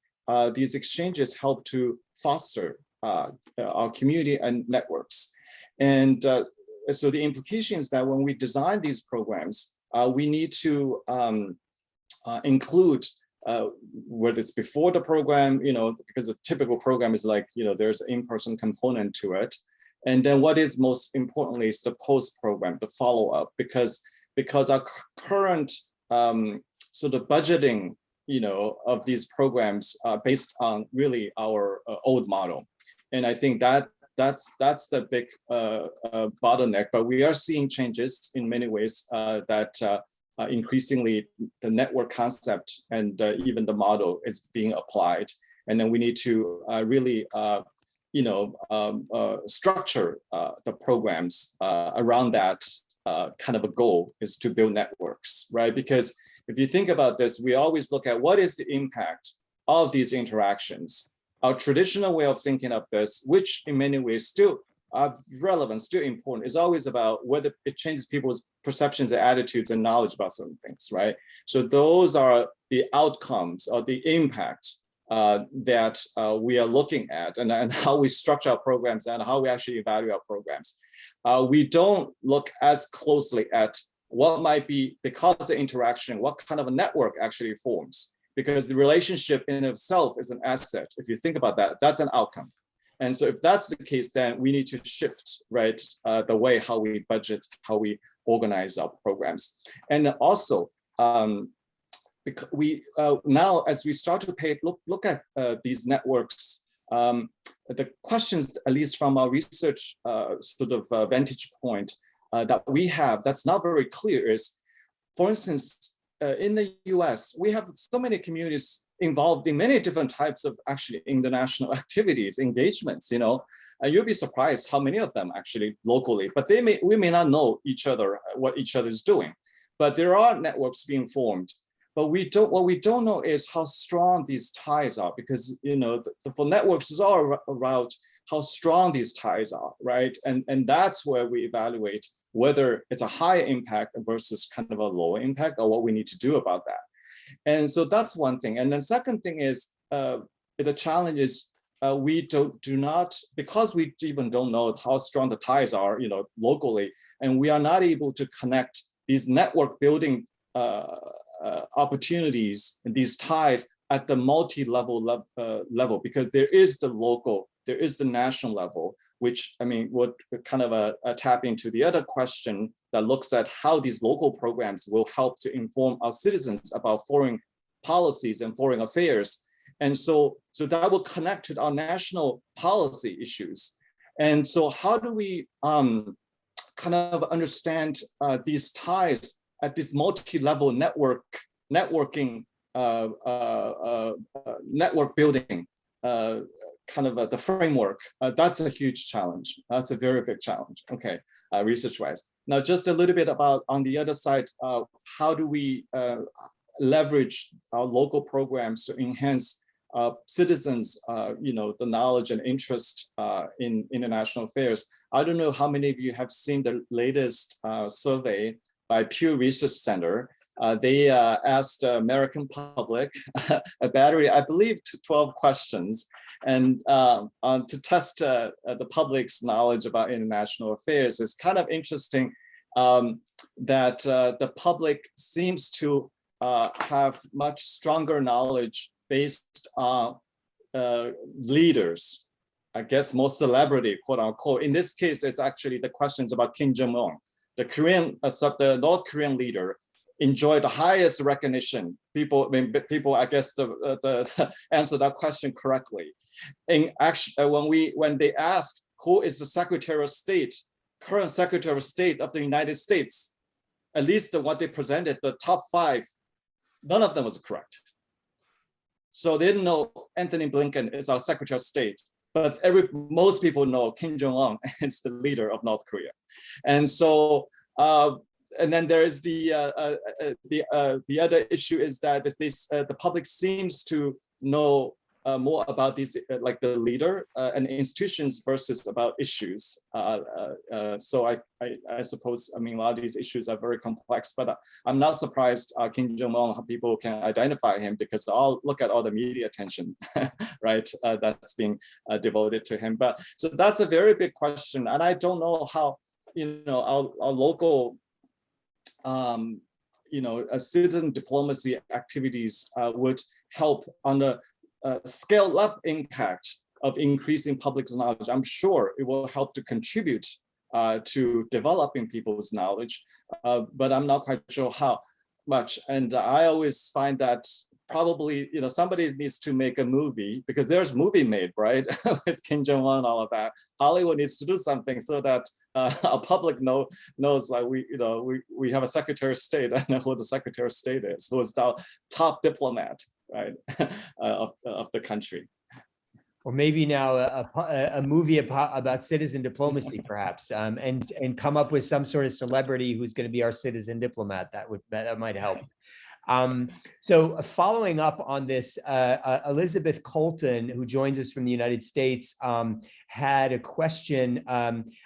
these exchanges help to foster our community and networks. And so the implication is that when we design these programs, we need to include whether it's before the program, because a typical program is like, there's an in-person component to it. And then what is most importantly is the post-program, the follow-up, because our current sort of budgeting, of these programs are based on really our old model. And I think that's the big bottleneck, but we are seeing changes in many ways that increasingly the network concept and even the model is being applied. And then we need to really, structure the programs around that kind of a goal, is to build networks, right? Because if you think about this, we always look at what is the impact of these interactions. Our traditional way of thinking of this, which in many ways still are relevant, still important, is always about whether it changes people's perceptions and attitudes and knowledge about certain things, right? So those are the outcomes or the impact that we are looking at, and how we structure our programs and how we actually evaluate our programs. We don't look as closely at what might be, because of the interaction, what kind of a network actually forms, because the relationship in itself is an asset. If you think about that, that's an outcome. And so if that's the case, then we need to shift, right, the way how we budget, how we organize our programs. And also, because we now, as we start to look at these networks, the questions, at least from our research vantage point, that we have that's not very clear is, for instance, in the US, we have so many communities involved in many different types of actually international activities, engagements, you'll be surprised how many of them actually locally, but we may not know each other, what each other is doing, but there are networks being formed. But what we don't know is how strong these ties are, because for networks is all about how strong these ties are, right? And that's where we evaluate whether it's a high impact versus kind of a low impact, or what we need to do about that. And so that's one thing. And then second thing is the challenge is we do not, because we even don't know how strong the ties are, locally, and we are not able to connect these network building opportunities and these ties at the multi-level level, because there is the local, there is the national level, which would kind of tap into the other question that looks at how these local programs will help to inform our citizens about foreign policies and foreign affairs. And so that will connect to our national policy issues. And so how do we kind of understand these ties at this multi-level networking, network building, kind of the framework? That's a huge challenge. That's a very big challenge, okay, research-wise. Now, just a little bit about, on the other side, how do we leverage our local programs to enhance citizens, the knowledge and interest in international affairs? I don't know how many of you have seen the latest survey by Pew Research Center. They asked the American public a battery, I believe, to 12 questions, and to test the public's knowledge about international affairs. It's kind of interesting that the public seems to have much stronger knowledge based on leaders, I guess more celebrity, quote unquote. In this case, it's actually the questions about Kim Jong-un, the North Korean leader, enjoyed the highest recognition. People, I guess, the answer that question correctly. And actually, when they asked who is the Secretary of State, current Secretary of State of the United States, at least what they presented, the top 5, none of them was correct. So they didn't know Anthony Blinken is our Secretary of State, but most people know Kim Jong-un is the leader of North Korea. And so, and then there is the other issue is that the public seems to know more about these, like the leader and institutions versus about issues. So I suppose, I mean, a lot of these issues are very complex, but I'm not surprised Kim Jong-un, how people can identify him, because look at all the media attention, right, that's being devoted to him. But so that's a very big question. And I don't know how, our local, citizen diplomacy activities would help on the scale up impact of increasing public knowledge. I'm sure it will help to contribute to developing people's knowledge, but I'm not quite sure how much. And I always find that probably, somebody needs to make a movie, because there's movie made, right? With Kim Jong-un and all of that. Hollywood needs to do something so that our public knows, like we have a Secretary of State. I know who the Secretary of State is, who is the top diplomat, right, of the country. Or maybe now a movie about citizen diplomacy, perhaps, and come up with some sort of celebrity who's going to be our citizen diplomat. That might help. So following up on this, Elizabeth Colton, who joins us from the United States, had a question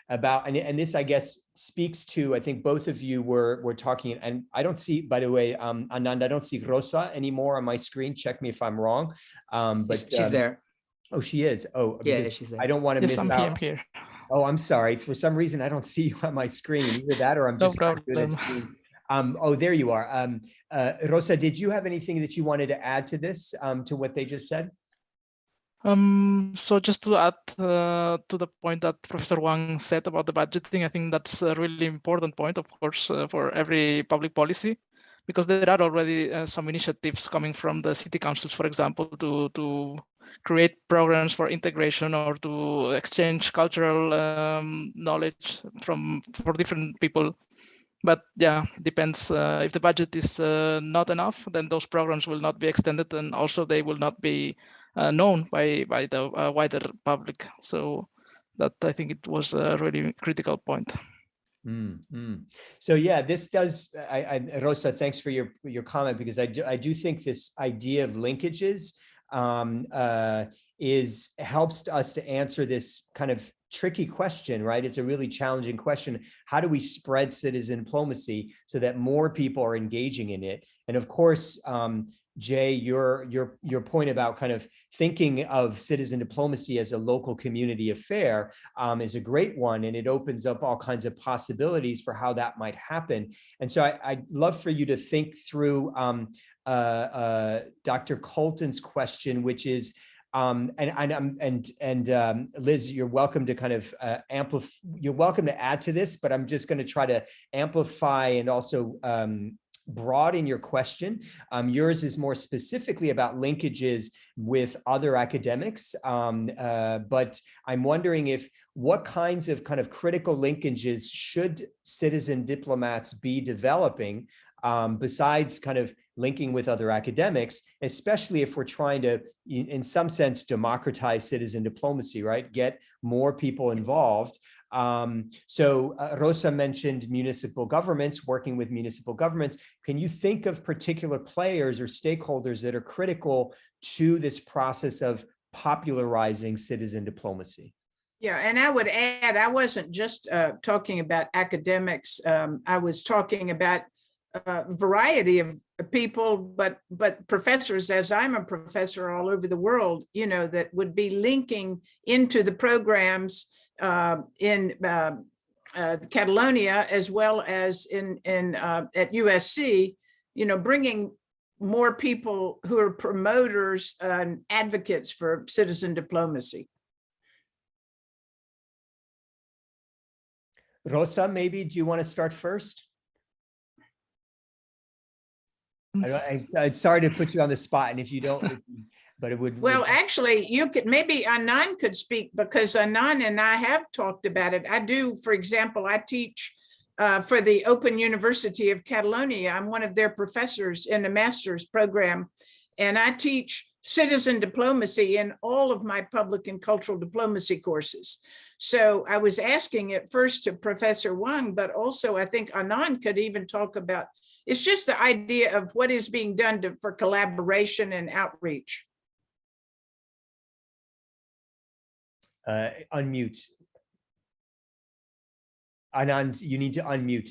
about, and this, I guess, speaks to, I think both of you were talking, and I don't see, by the way, Anand, I don't see Rosa anymore on my screen. Check me if I'm wrong. But she's there. Oh, she is. Oh, yeah, she's there. I don't want to miss out. I'm here. Oh, I'm sorry. For some reason, I don't see you on my screen. Either that, or I'm just not good at seeing. Oh, there you are. Rosa, did you have anything that you wanted to add to this, to what they just said? So just to add to the point that Professor Wang said about the budgeting, I think that's a really important point, of course, for every public policy, because there are already some initiatives coming from the city councils, for example, to create programs for integration or to exchange cultural knowledge for different people. But yeah, depends. If the budget is not enough, then those programs will not be extended, and also they will not be known by the wider public. So that, I think, it was a really critical point. So yeah, this does. Rosa, thanks for your comment, because I do think this idea of linkages helps us to answer this kind of tricky question, right? It's a really challenging question. How do we spread citizen diplomacy so that more people are engaging in it? And of course, Jay, your point about kind of thinking of citizen diplomacy as a local community affair is a great one, and it opens up all kinds of possibilities for how that might happen. And so I'd love for you to think through Dr. Colton's question, which is, Liz, you're welcome to kind of amplify. You're welcome to add to this, but I'm just going to try to amplify and also broaden your question. Yours is more specifically about linkages with other academics, but I'm wondering what kinds of kind of critical linkages should citizen diplomats be developing, besides kind of linking with other academics, especially if we're trying to, in some sense, democratize citizen diplomacy, right? Get more people involved. So Rosa mentioned municipal governments, working with municipal governments. Can you think of particular players or stakeholders that are critical to this process of popularizing citizen diplomacy? Yeah, and I would add, I wasn't just talking about academics. I was talking about a variety of people, but professors, as I'm a professor all over the world, that would be linking into the programs in Catalonia, as well as at USC, bringing more people who are promoters and advocates for citizen diplomacy. Rosa, maybe, do you want to start first? I'm sorry to put you on the spot, and if you don't, but it would. Well, actually, you could, maybe Anand could speak, because Anand and I have talked about it. I do, for example, I teach for the Open University of Catalonia. I'm one of their professors in a master's program, and I teach citizen diplomacy in all of my public and cultural diplomacy courses. So I was asking it first to Professor Wang, but also I think Anand could even talk about, it's just the idea of what is being done for collaboration and outreach. Unmute. Anand, you need to unmute.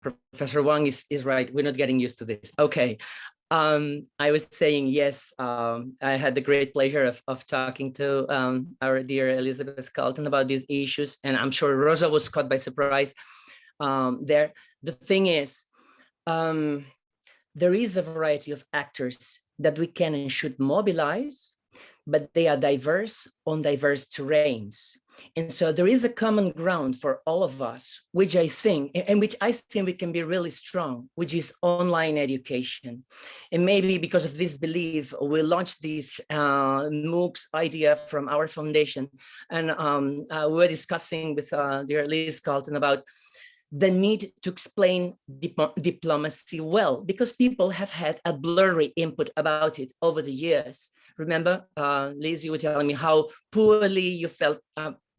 Professor Wang is right. We're not getting used to this. Okay. I was saying, yes, I had the great pleasure of talking to our dear Elizabeth Carlton about these issues. And I'm sure Rosa was caught by surprise there. The thing is, there is a variety of actors that we can and should mobilize, but they are diverse on diverse terrains. And so there is a common ground for all of us, which I think we can be really strong, which is online education. And maybe because of this belief, we launched this MOOCs idea from our foundation. And we were discussing with dear Liz Carlton about the need to explain diplomacy well, because people have had a blurry input about it over the years. Remember, Liz, you were telling me how poorly you felt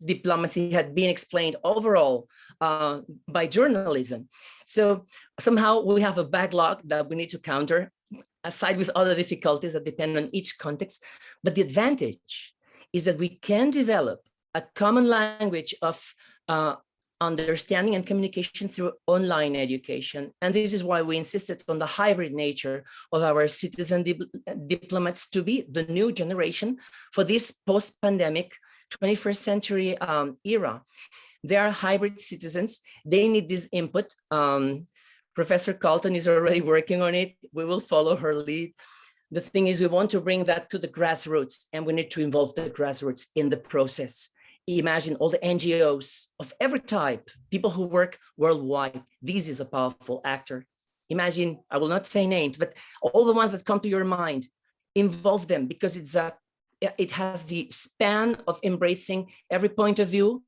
diplomacy had been explained overall by journalism. So somehow we have a backlog that we need to counter, aside with other difficulties that depend on each context. But the advantage is that we can develop a common language of understanding and communication through online education. And this is why we insisted on the hybrid nature of our citizen diplomats to be the new generation for this post-pandemic 21st century era. They are hybrid citizens. They need this input. Professor Carlton is already working on it. We will follow her lead. The thing is, we want to bring that to the grassroots, and we need to involve the grassroots in the process. Imagine all the NGOs of every type, people who work worldwide. This is a powerful actor. Imagine, I will not say names, but all the ones that come to your mind, involve them, because it has the span of embracing every point of view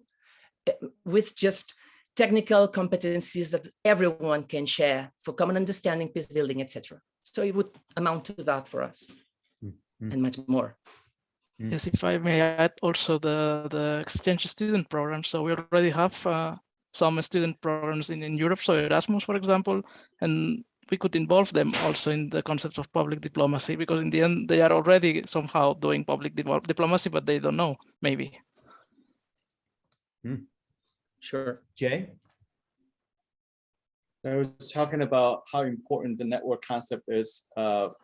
with just technical competencies that everyone can share for common understanding, peace building, etc. So it would amount to that for us and much more. Yes, if I may add also the exchange student program. So we already have some student programs in Europe, so Erasmus, for example, and we could involve them also in the concept of public diplomacy, because in the end, they are already somehow doing public diplomacy, but they don't know, maybe. Sure. Jay? I was talking about how important the network concept is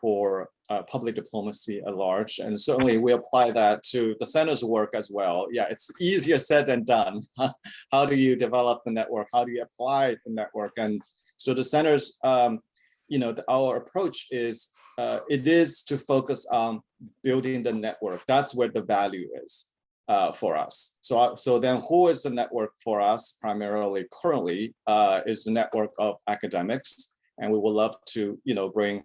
for public diplomacy at large. And certainly we apply that to the center's work as well. Yeah, it's easier said than done. How do you develop the network? How do you apply the network? And so the center's, our approach is, it is to focus on building the network. That's where the value is. For us. So then who is the network for us primarily currently is the network of academics. And we would love to, bring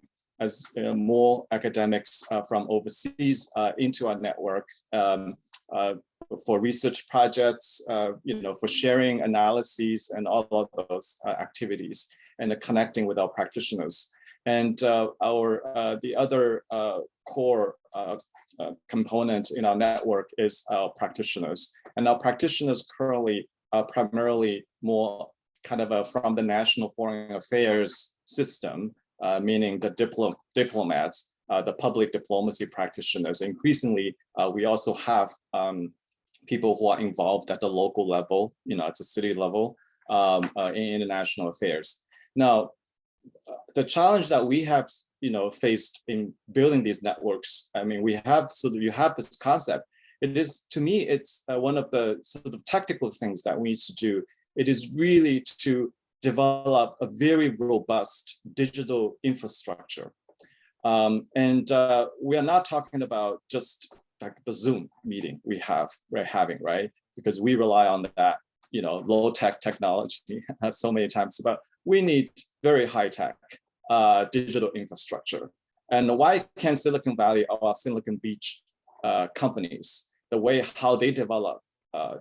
more academics from overseas into our network for research projects, for sharing analyses and all of those activities and connecting with our practitioners. And the other core component in our network is our practitioners. And our practitioners currently are primarily more kind of from the national foreign affairs system, meaning the diplomats, the public diplomacy practitioners. Increasingly, we also have people who are involved at the local level, at the city level in international affairs. Now, the challenge that we have, faced in building these networks, I mean, you have this concept. It is, to me, it's one of the sort of tactical things that we need to do. It is really to develop a very robust digital infrastructure. And we are not talking about just like the Zoom meeting we're having, right? Because we rely on that, low-tech technology so many times, but we need very high-tech digital infrastructure. And why can Silicon Valley or Silicon Beach companies, the way how they develop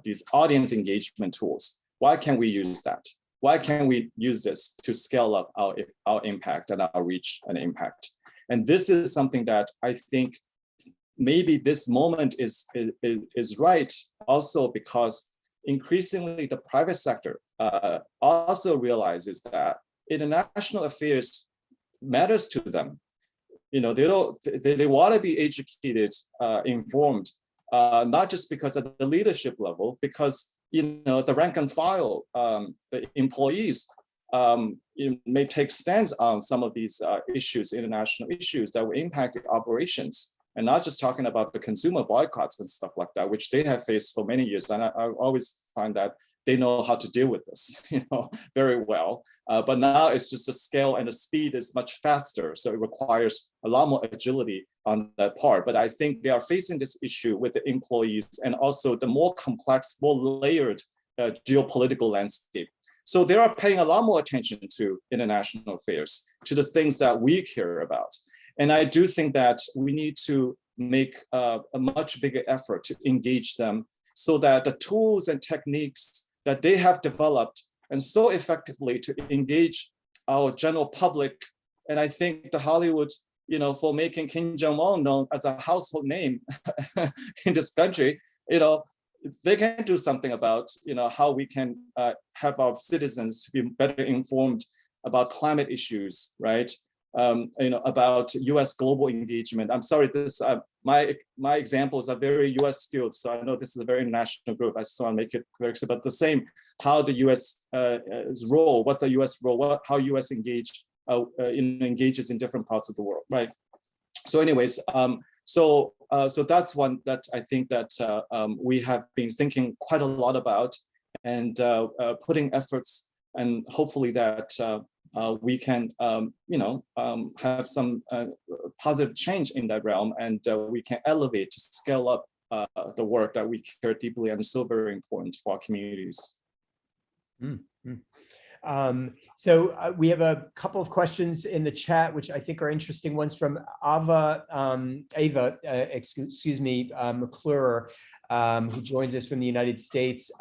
these audience engagement tools, why can't we use that? Why can't we use this to scale up our impact and our reach and impact? And this is something that I think maybe this moment is right also because increasingly the private sector also realizes that international affairs matters to them. They want to be educated, informed not just because at the leadership level, because the rank and file, the employees may take stands on some of these issues, international issues that will impact the operations. And not just talking about the consumer boycotts and stuff like that, which they have faced for many years. And I always find that they know how to deal with this, very well. But now it's just the scale and the speed is much faster. So it requires a lot more agility on that part. But I think they are facing this issue with the employees and also the more complex, more layered geopolitical landscape. So they are paying a lot more attention to international affairs, to the things that we care about. And I do think that we need to make a much bigger effort to engage them so that the tools and techniques that they have developed and so effectively to engage our general public. And I think the Hollywood, for making Kim Jong-un known as a household name in this country, they can do something about, how we can have our citizens to be better informed about climate issues, right? About U.S. global engagement. I'm sorry, this my examples are very U.S. skewed, so I know this is a very international group. I just want to make it very clear, but the same, how the U.S. role, what the U.S. role, how U.S. engages in different parts of the world, right? So, anyways, so that's one that I think that we have been thinking quite a lot about and putting efforts, and hopefully that. We can, have some positive change in that realm, and we can elevate, scale up the work that we care deeply and is so very important for our communities. So we have a couple of questions in the chat, which I think are interesting ones from Ava McClure, who joins us from the United States.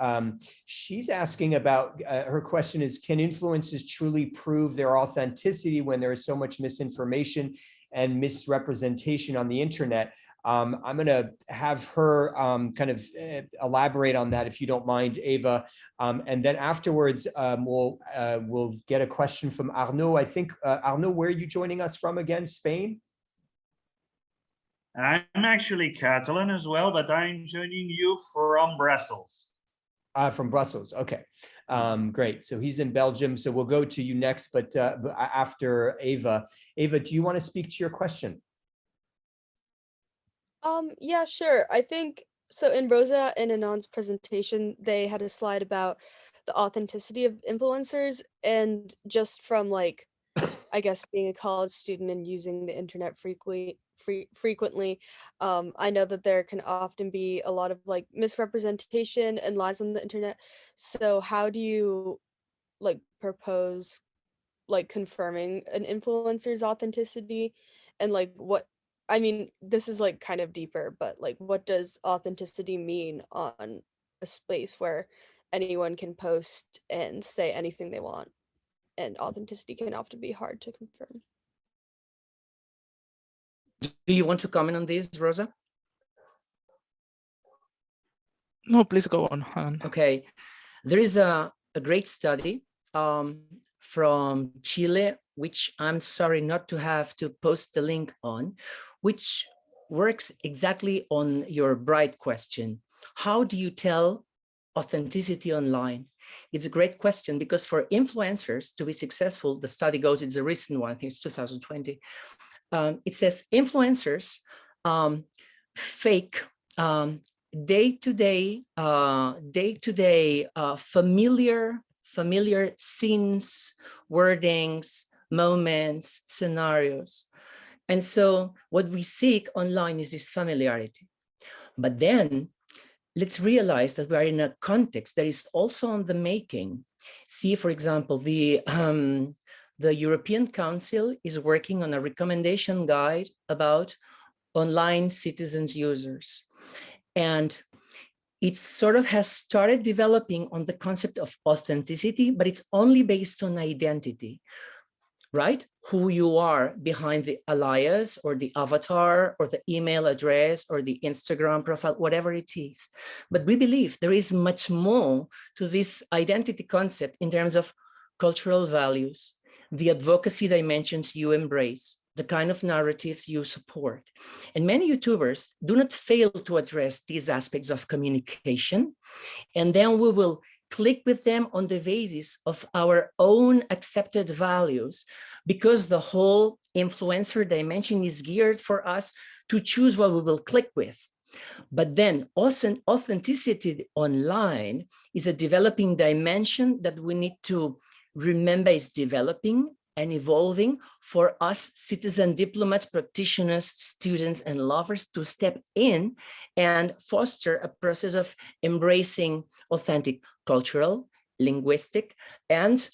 She's asking about, her question is, can influencers truly prove their authenticity when there is so much misinformation and misrepresentation on the internet? I'm going to have her kind of elaborate on that, if you don't mind, Ava. And then afterwards, we'll get a question from Arnaud. I think, Arnaud, where are you joining us from again? Spain? I'm actually Catalan as well, but I'm joining you from Brussels. From Brussels, okay. Great, so he's in Belgium, so we'll go to you next, but after Ava. Ava, do you want to speak to your question? Yeah, sure. I think, so in Rosa and Anand's presentation, they had a slide about the authenticity of influencers, and just from like, I guess being a college student and using the internet frequently, I know that there can often be a lot of like misrepresentation and lies on the internet. So how do you like propose like confirming an influencer's authenticity, and like what, I mean, this is like kind of deeper, but like what does authenticity mean on a space where anyone can post and say anything they want? And authenticity can often be hard to confirm. Do you want to comment on this, Rosa? No, please go on. Okay, there is a great study from Chile, which I'm sorry not to have to post the link on, which works exactly on your bright question. How do you tell authenticity online? It's a great question, because for influencers to be successful, the study goes, it's a recent one, I think it's 2020. It says influencers fake day-to-day familiar scenes, wordings, moments, scenarios. And so what we seek online is this familiarity. But then let's realize that we are in a context that is also on the making. See, for example, the European Council is working on a recommendation guide about online citizens users. And it sort of has started developing on the concept of authenticity, but it's only based on identity, right? Who you are behind the alias or the avatar or the email address or the Instagram profile, whatever it is. But we believe there is much more to this identity concept in terms of cultural values, the advocacy dimensions you embrace, the kind of narratives you support. And many YouTubers do not fail to address these aspects of communication. And then we will click with them on the basis of our own accepted values, because the whole influencer dimension is geared for us to choose what we will click with. But then also authenticity online is a developing dimension that we need to remember is developing and evolving for us citizen diplomats, practitioners, students, and lovers to step in and foster a process of embracing authentic cultural, linguistic, and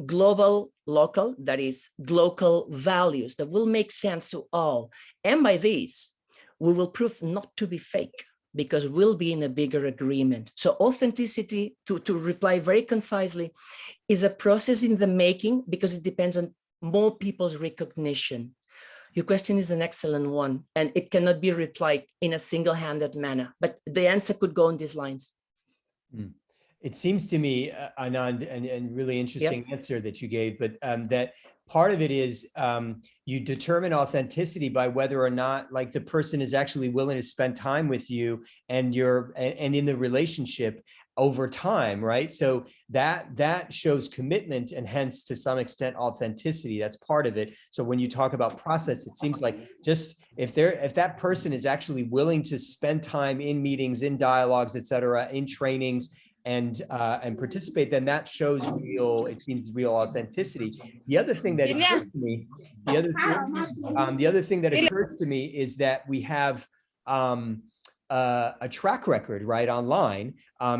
global, local, that is, local values that will make sense to all. And by this, we will prove not to be fake, because we'll be in a bigger agreement. So authenticity, to reply very concisely, is a process in the making, because it depends on more people's recognition. Your question is an excellent one, and it cannot be replied in a single-handed manner, but the answer could go on these lines. It seems to me, Anand, and really interesting answer that you gave, but that part of it is you determine authenticity by whether or not, like, the person is actually willing to spend time with you and and in the relationship over time, right? So that shows commitment, and hence to some extent authenticity. That's part of it. So when you talk about process, it seems like just if that person is actually willing to spend time in meetings, in dialogues, et cetera, in trainings, and participate, then that shows real authenticity. The other thing that occurs to me, the other thing that occurs to me is that we have a track record, right, online,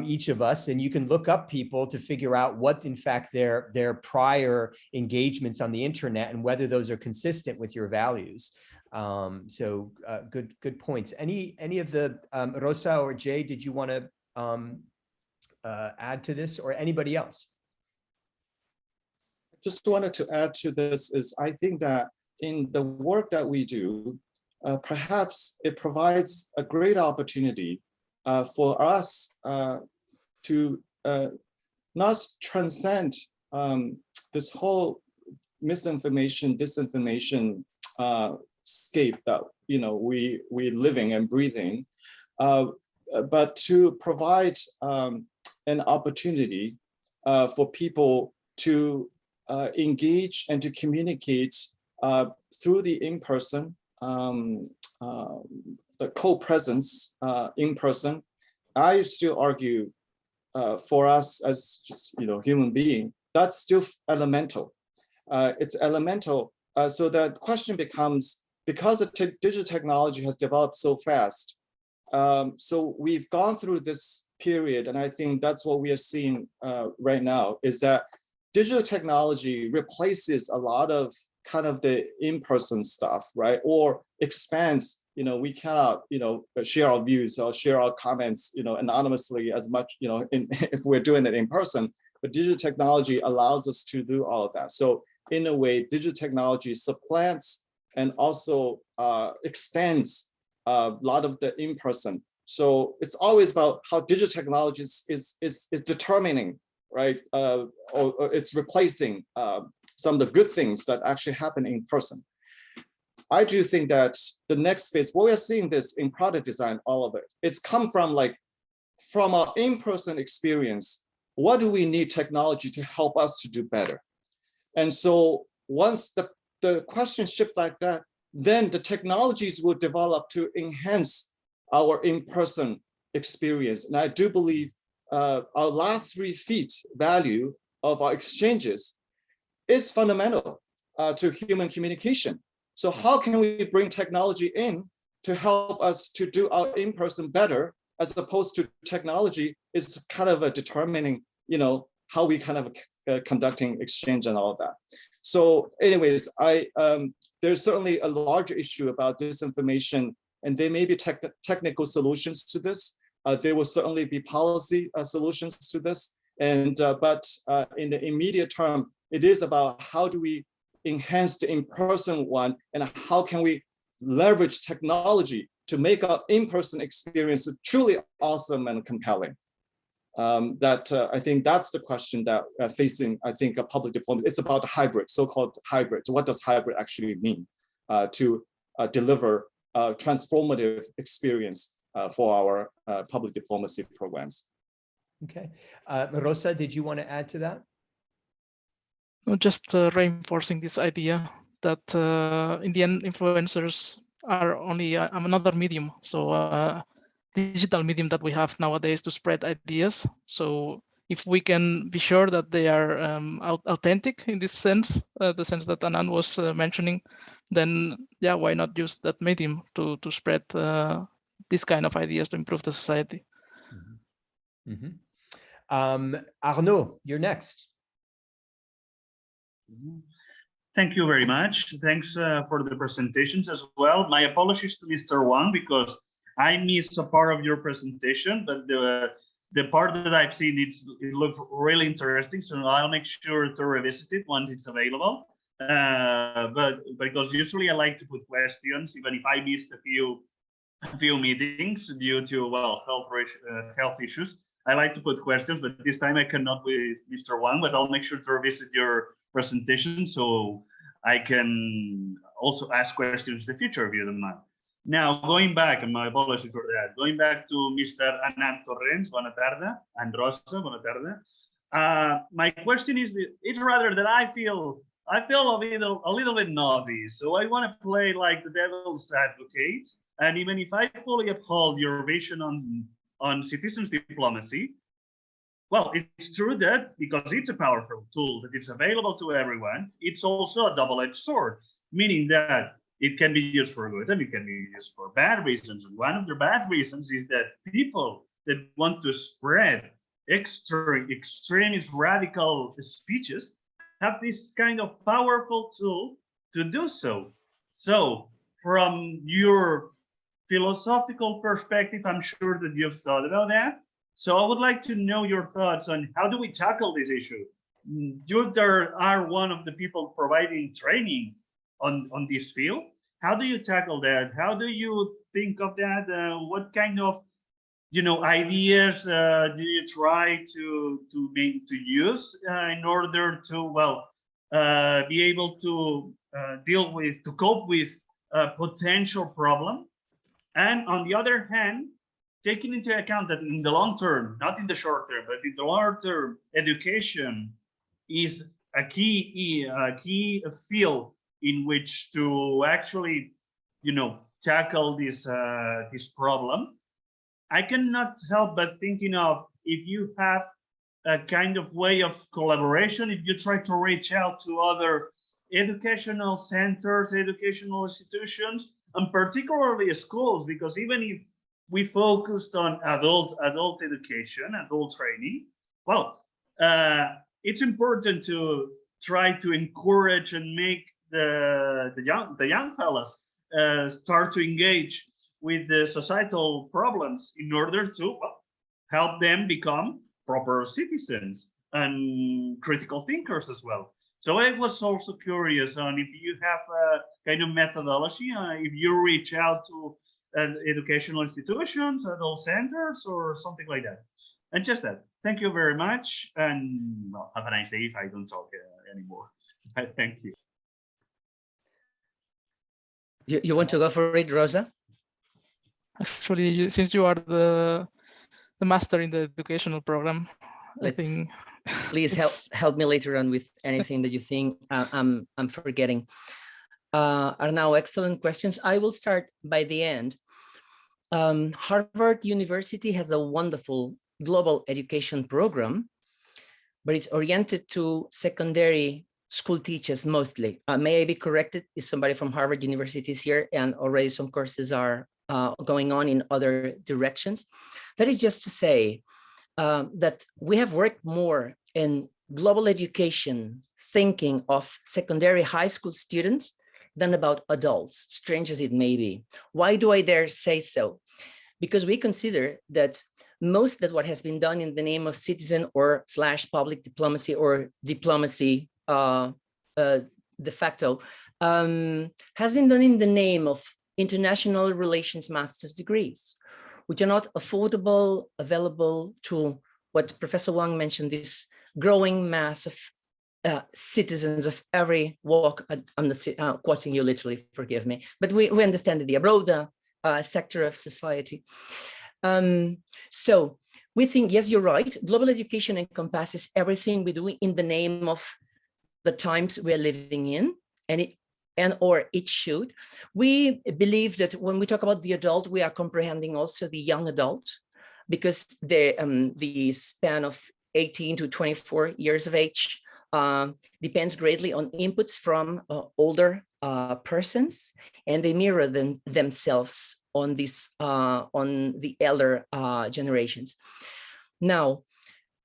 each of us, and you can look up people to figure out what, in fact, their prior engagements on the internet and whether those are consistent with your values. So good points. Any of the Rosa or Jay, did you want to add to this, or anybody else? Just wanted to add to this is, I think that in the work that we do, perhaps it provides a great opportunity for us to not transcend this whole misinformation, disinformation scape that we living and breathing, but to provide an opportunity for people to engage and to communicate through the in-person, the co-presence in person. I still argue for us as just human being, that's still elemental. It's elemental. So the question becomes, because the digital technology has developed so fast, so we've gone through this period, and I think that's what we are seeing right now, is that digital technology replaces a lot of kind of the in-person stuff, right? Or expands, we cannot, share our views or share our comments, anonymously as much, if we're doing it in person, but digital technology allows us to do all of that. So in a way, digital technology supplants and also extends a lot of the in-person. So it's always about how digital technology is determining, right? Or it's replacing some of the good things that actually happen in person. I do think that the next phase, we are seeing this in product design, all of it. It's come from our in-person experience. What do we need technology to help us to do better? And so once the question shift like that, then the technologies will develop to enhance our in-person experience. And I do believe our last 3 feet value of our exchanges is fundamental to human communication. So how can we bring technology in to help us to do our in-person better, as opposed to technology is kind of determining, how we kind of conducting exchange and all of that. So anyways, there's certainly a larger issue about disinformation, and there may be technical solutions to this. There will certainly be policy solutions to this. And but in the immediate term, it is about how do we enhance the in-person one, and how can we leverage technology to make our in-person experience truly awesome and compelling. I think that's the question that facing, I think, a public diplomacy. It's about hybrid, so-called hybrid. What does hybrid actually mean? to deliver a transformative experience for our public diplomacy programs. Okay. Rosa, did you want to add to that? Just reinforcing this idea that in the end, influencers are only another medium. So digital medium that we have nowadays to spread ideas. So if we can be sure that they are authentic in this sense, the sense that Anand was mentioning, then yeah, why not use that medium to spread this kind of ideas to improve the society? Mm-hmm. Mm-hmm. Arnaud, you're next. Thank you very much. Thanks for the presentations as well. My apologies to Mr. Wang because I missed a part of your presentation, but the part that I've seen, it looks really interesting. So I'll make sure to revisit it once it's available. But because usually I like to put questions, even if I missed a few meetings due to health issues. I like to put questions, but this time I cannot with Mr. Wang, but I'll make sure to revisit your presentation so I can also ask questions in the future if you don't mind. Now, going back, and my apologies for that, going back to Mr. Anand Torrens, buona tarda, and Rosa, buona tarda. My question is rather that I feel a little bit naughty, so I want to play like the devil's advocate. And even if I fully uphold your vision on citizens diplomacy, well, it's true that because it's a powerful tool that it's available to everyone, it's also a double-edged sword, meaning that it can be used for good and it can be used for bad reasons. And one of the bad reasons is that people that want to spread extremist radical speeches have this kind of powerful tool to do so. So from your philosophical perspective, I'm sure that you've thought about that. So I would like to know your thoughts on how do we tackle this issue? You are one of the people providing training on this field. How do you tackle that? How do you think of that? What kind of ideas do you try to use in order to be able to cope with a potential problem? And on the other hand, taking into account that in the long term, not in the short term, but in the long term, education is a key field in which to actually, tackle this problem. I cannot help but thinking of if you have a kind of way of collaboration, if you try to reach out to other educational centers, educational institutions, and particularly schools, because even if we focused on adult education, adult training, well, it's important to try to encourage and make the young fellas start to engage with the societal problems in order to help them become proper citizens and critical thinkers as well. So I was also curious on if you have a kind of methodology, if you reach out to educational institutions, adult centers, or something like that. And just that. Thank you very much. And have a nice day if I don't talk anymore. Thank you. You want to go for it, Rosa? Actually, since you are the master in the educational program, I think please help me later on with anything that you think I'm forgetting. Are now excellent questions. I will start by the end. Harvard University has a wonderful global education program, but it's oriented to secondary school teachers mostly. May I be corrected? Is somebody from Harvard University is here, and already some courses are going on in other directions. That is just to say that we have worked more in global education, thinking of secondary high school students than about adults, strange as it may be. Why do I dare say so? Because we consider that most of what has been done in the name of citizen or / public diplomacy or diplomacy de facto has been done in the name of international relations master's degrees, which are not affordable, available to what Professor Wang mentioned, this growing mass of citizens of every walk. I'm quoting you literally, forgive me, but we understand the broader sector of society. So we think, yes, you're right. Global education encompasses everything we do in the name of the times we are living in, or it should. We believe that when we talk about the adult, we are comprehending also the young adult, because the span of 18 to 24 years of age depends greatly on inputs from older persons, and they mirror themselves on the elder generations. Now,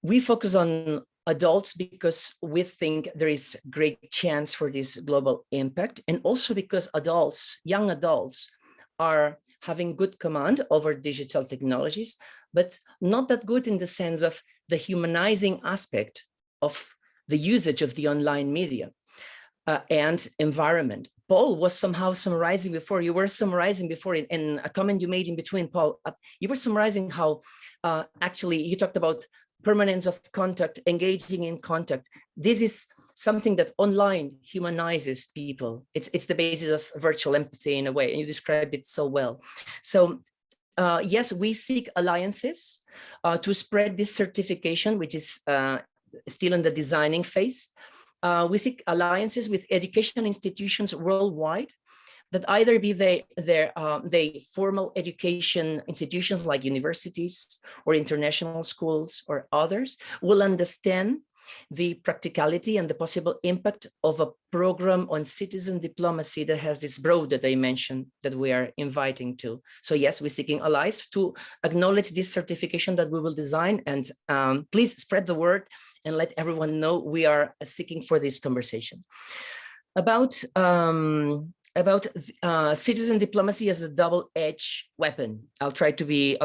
we focus on adults because we think there is great chance for this global impact, and also because young adults are having good command over digital technologies, but not that good in the sense of the humanizing aspect of the usage of the online media and environment. Paul was somehow summarizing before, you were summarizing before in a comment you made in between, Paul, you were summarizing how actually you talked about permanence of contact, engaging in contact. This is something that online humanizes people. It's the basis of virtual empathy in a way, and you described it so well. So yes, we seek alliances to spread this certification, which is still in the designing phase. We seek alliances with education institutions worldwide that either be they formal education institutions like universities or international schools or others will understand the practicality and the possible impact of a program on citizen diplomacy that has this broader dimension that we are inviting to. So yes, we're seeking allies to acknowledge this certification that we will design, and please spread the word and let everyone know we are seeking for this conversation. About citizen diplomacy as a double-edged weapon. I'll try to be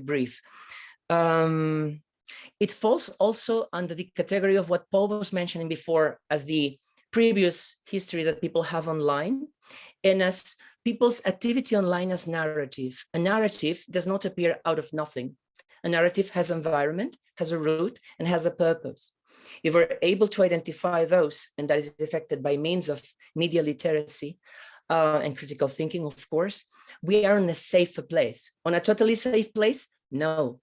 brief. It falls also under the category of what Paul was mentioning before as the previous history that people have online, and as people's activity online as narrative. A narrative does not appear out of nothing. A narrative has environment, has a root, and has a purpose. If we're able to identify those, and that is affected by means of media literacy and critical thinking, of course, we are in a safer place. On a totally safe place? No,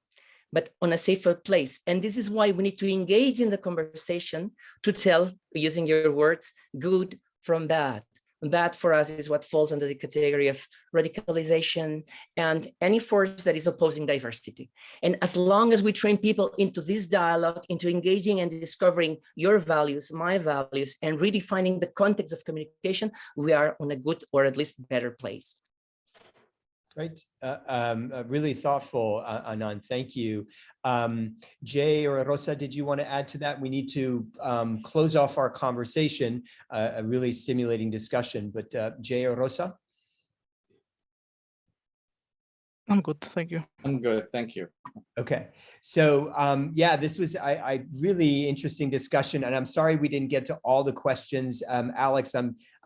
but on a safer place. And this is why we need to engage in the conversation to tell, using your words, good from bad. Bad for us is what falls under the category of radicalization and any force that is opposing diversity. And as long as we train people into this dialogue, into engaging and discovering your values, my values, and redefining the context of communication, we are on a good or at least better place. Great, really thoughtful, Anand, thank you. Jay or Rosa, did you want to add to that? We need to close off our conversation, a really stimulating discussion, but Jay or Rosa? I'm good, thank you. I'm good, thank you. Okay, so yeah, this was a really interesting discussion, and I'm sorry we didn't get to all the questions. Alex,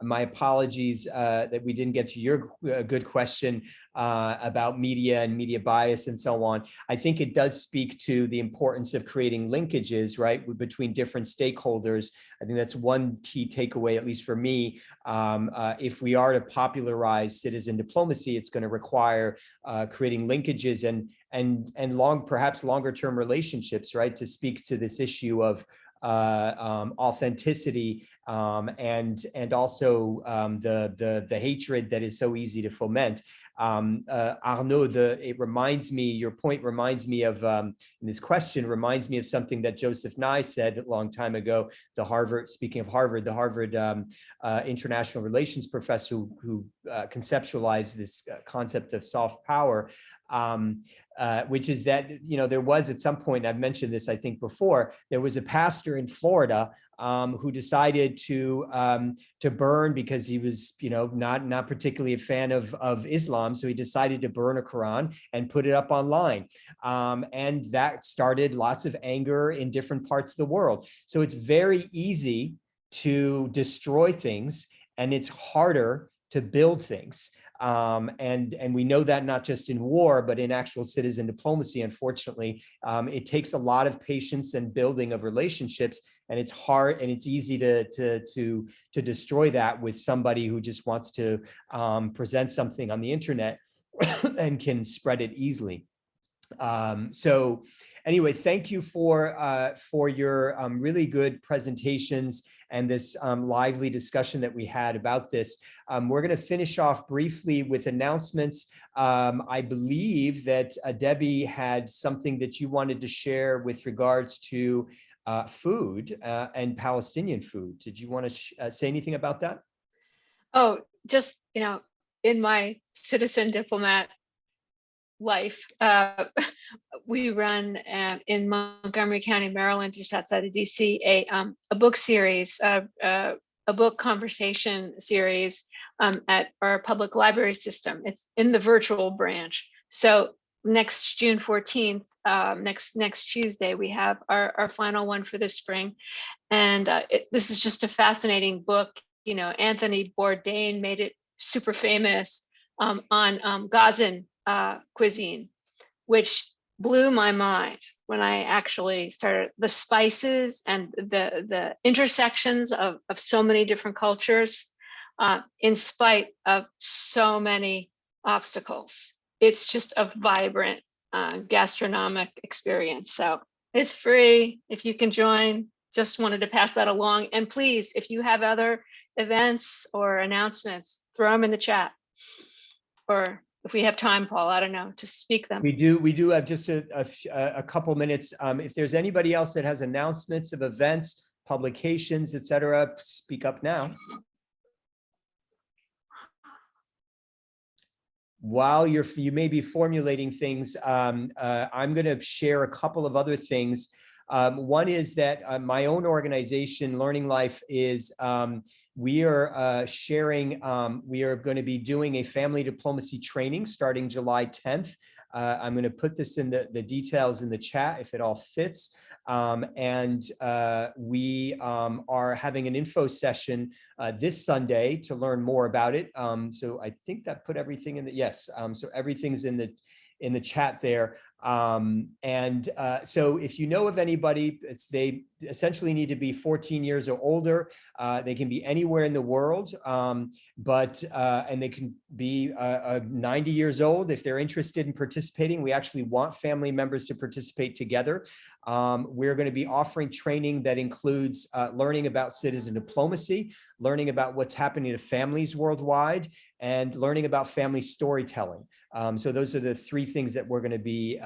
my apologies that we didn't get to your good question about media and media bias and so on. I think it does speak to the importance of creating linkages, right, between different stakeholders. I think that's one key takeaway, at least for me. If we are to popularize citizen diplomacy, it's going to require creating linkages and perhaps longer term relationships, right, to speak to this issue of authenticity and also the hatred that is so easy to foment. Arnaud, it reminds me, your point reminds me of, this question reminds me of something that Joseph Nye said a long time ago, speaking of Harvard, the Harvard international relations professor who conceptualized this concept of soft power, which is that, there was at some point, I've mentioned this, I think before, there was a pastor in Florida who decided to burn because he was, not particularly a fan of Islam. So he decided to burn a Quran and put it up online. And that started lots of anger in different parts of the world. So it's very easy to destroy things, and it's harder to build things. And we know that not just in war, but in actual citizen diplomacy, unfortunately, it takes a lot of patience and building of relationships, and it's hard and it's easy to destroy that with somebody who just wants to present something on the internet and can spread it easily. So anyway, thank you for your really good presentations and this lively discussion that we had about this. We're going to finish off briefly with announcements. I believe that Debbie had something that you wanted to share with regards to food and Palestinian food. Did you want to say anything about that? Oh, just, in my citizen diplomat life, we run in Montgomery County, Maryland, just outside of DC, a book series, a book conversation series at our public library system. It's in the virtual branch. So next June 14th, next Tuesday, we have our final one for this spring. And this is just a fascinating book. Anthony Bourdain made it super famous on Gazan cuisine, which blew my mind when I actually started the spices and the intersections of so many different cultures, in spite of so many obstacles. It's just a vibrant gastronomic experience. So it's free if you can join. Just wanted to pass that along. And please, if you have other events or announcements, throw them in the chat. Or if we have time, Paul, I don't know, to speak them. We do have just a couple minutes. If there's anybody else that has announcements of events, publications, etc., speak up now. While you may be formulating things, I'm going to share a couple of other things. One is that my own organization, Learning Life, is we are we are going to be doing a family diplomacy training starting July 10th. I'm going to put this in the details in the chat if it all fits. We are having an info session this Sunday to learn more about it. So I think that put everything in the, yes. So everything's in the chat there. So if you know of anybody, they essentially need to be 14 years or older. They can be anywhere in the world, and they can be 90 years old if they're interested in participating. We actually want family members to participate together. We're going to be offering training that includes learning about citizen diplomacy, learning about what's happening to families worldwide, and learning about family storytelling. So those are the three things that we're going to be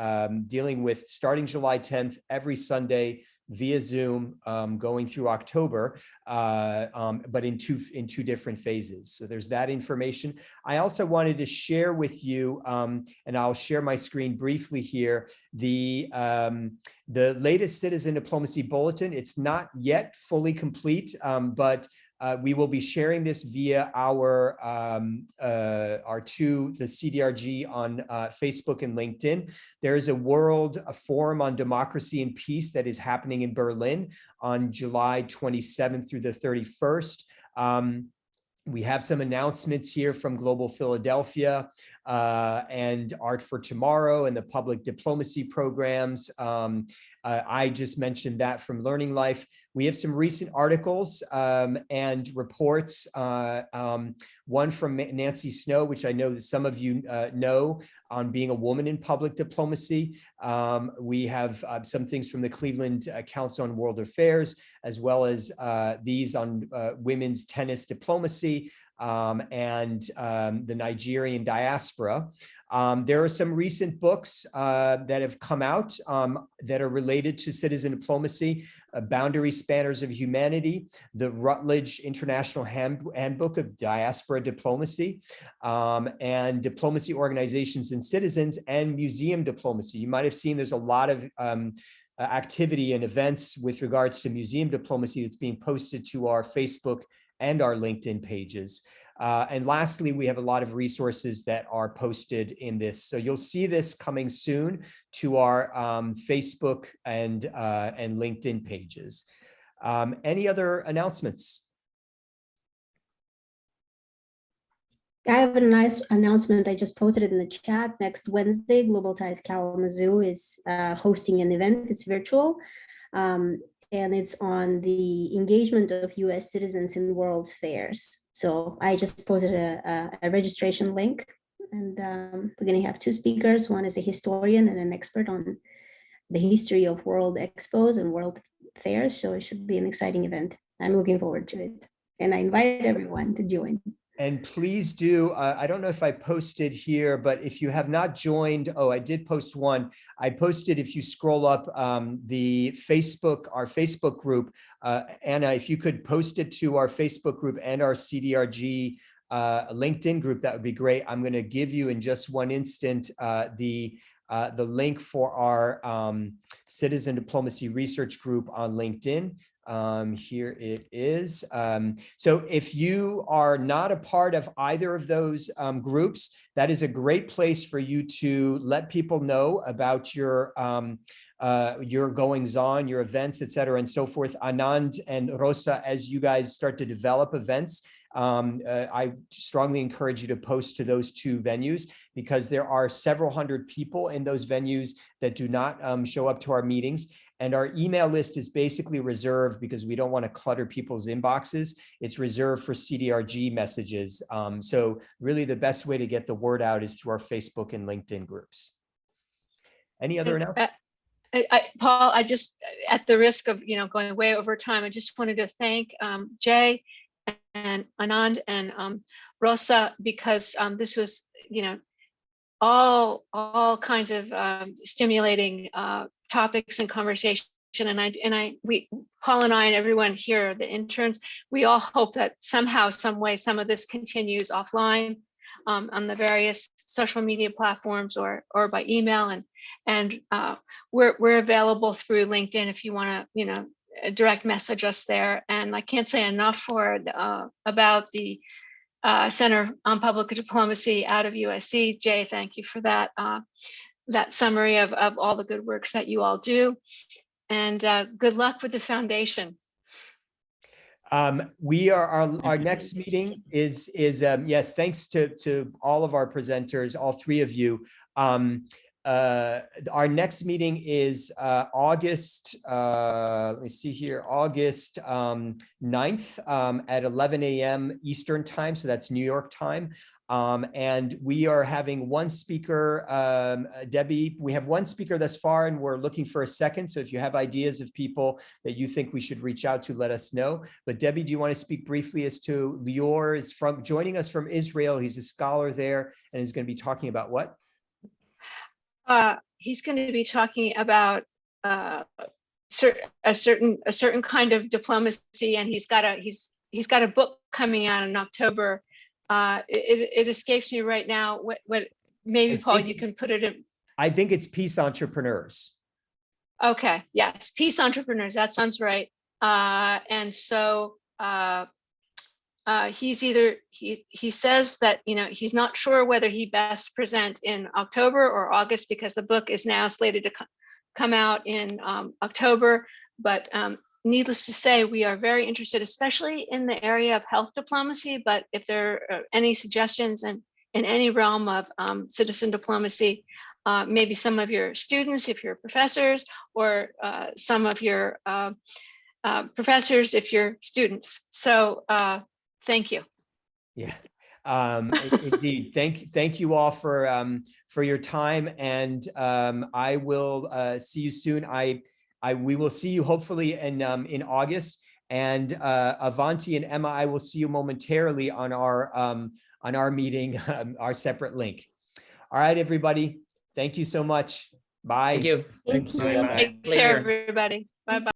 dealing with starting July 10th, every Sunday via Zoom, going through October, but in two different phases. So there's that information. I also wanted to share with you, and I'll share my screen briefly here, the latest Citizen Diplomacy Bulletin. It's not yet fully complete, but we will be sharing this via the CDRG on Facebook and LinkedIn. There is a forum on democracy and peace that is happening in Berlin on July 27th through the 31st. We have some announcements here from Global Philadelphia and Art for Tomorrow and the public diplomacy programs. I just mentioned that from Learning Life. We have some recent articles and reports. One from Nancy Snow, which I know that some of you know, on being a woman in public diplomacy. We have some things from the Cleveland Council on World Affairs, as well as these on women's tennis diplomacy and the Nigerian diaspora. There are some recent books that have come out that are related to citizen diplomacy: Boundary Spanners of Humanity, the Rutledge International Handbook of Diaspora Diplomacy, and Diplomacy Organizations and Citizens, and Museum Diplomacy. You might have seen there's a lot of activity and events with regards to museum diplomacy that's being posted to our Facebook and our LinkedIn pages. And lastly, we have a lot of resources that are posted in this. So you'll see this coming soon to our Facebook and LinkedIn pages. Any other announcements? I have a nice announcement. I just posted it in the chat. Next Wednesday, Global Ties Kalamazoo is hosting an event. It's virtual. And it's on the engagement of US citizens in world fairs. So I just posted a registration link, and we're going to have two speakers. One is a historian and an expert on the history of world expos and world fairs. So it should be an exciting event. I'm looking forward to it. And I invite everyone to join. And please do, I don't know if I posted here, but if you have not joined, oh, I did post one. I posted, if you scroll up the Facebook, our Facebook group, Anna, if you could post it to our Facebook group and our CDRG LinkedIn group, that would be great. I'm going to give you in just one instant the link for our citizen diplomacy research group on LinkedIn. Here it is. So if you are not a part of either of those groups, that is a great place for you to let people know about your goings on, your events, et cetera, and so forth. Anand and Rosa, as you guys start to develop events, I strongly encourage you to post to those two venues, because there are several hundred people in those venues that do not show up to our meetings. And our email list is basically reserved because we don't want to clutter people's inboxes. It's reserved for CDRG messages. So really the best way to get the word out is through our Facebook and LinkedIn groups. Any other announcements? Paul, I just, at the risk of going way over time, I just wanted to thank Jay and Anand and Rosa, because this was all kinds of stimulating topics and conversation. And Paul and I and everyone here, the interns, we all hope that somehow, some way, some of this continues offline on the various social media platforms or by email, and we're available through LinkedIn if you want to direct message us there. And I can't say enough about the Center on Public Diplomacy out of USC. Jay, thank you for that summary of all the good works that you all do, and good luck with the foundation. We are our next meeting is yes, thanks to all of our presenters, all three of you. Our next meeting is August, let me see here, August 9th at 11 a.m. Eastern time. So that's New York time. And we are having one speaker, Debbie, we have one speaker thus far, and we're looking for a second. So if you have ideas of people that you think we should reach out to, let us know. But Debbie, do you want to speak briefly as to Lior is joining us from Israel. He's a scholar there and is going to be talking about what? He's going to be talking about a certain kind of diplomacy, and he's got a book coming out in October. It escapes me right now. What maybe Paul, you can put it in. I think it's Peace Entrepreneurs. Okay, yes, Peace Entrepreneurs. That sounds right. And so he says that he's not sure whether he best present in October or August, because the book is now slated to come out in October. But needless to say, we are very interested, especially in the area of health diplomacy. But if there are any suggestions in any realm of citizen diplomacy, maybe some of your students, if you're professors, or some of your professors, if you're students. So thank you. Yeah, indeed. Thank you all for your time, and I will see you soon. We will see you hopefully in August, and Avanti and Emma, I will see you momentarily on our meeting, our separate link. All right, everybody. Thank you so much. Bye. Thank you. Thank you. Take care, everybody. Bye-bye.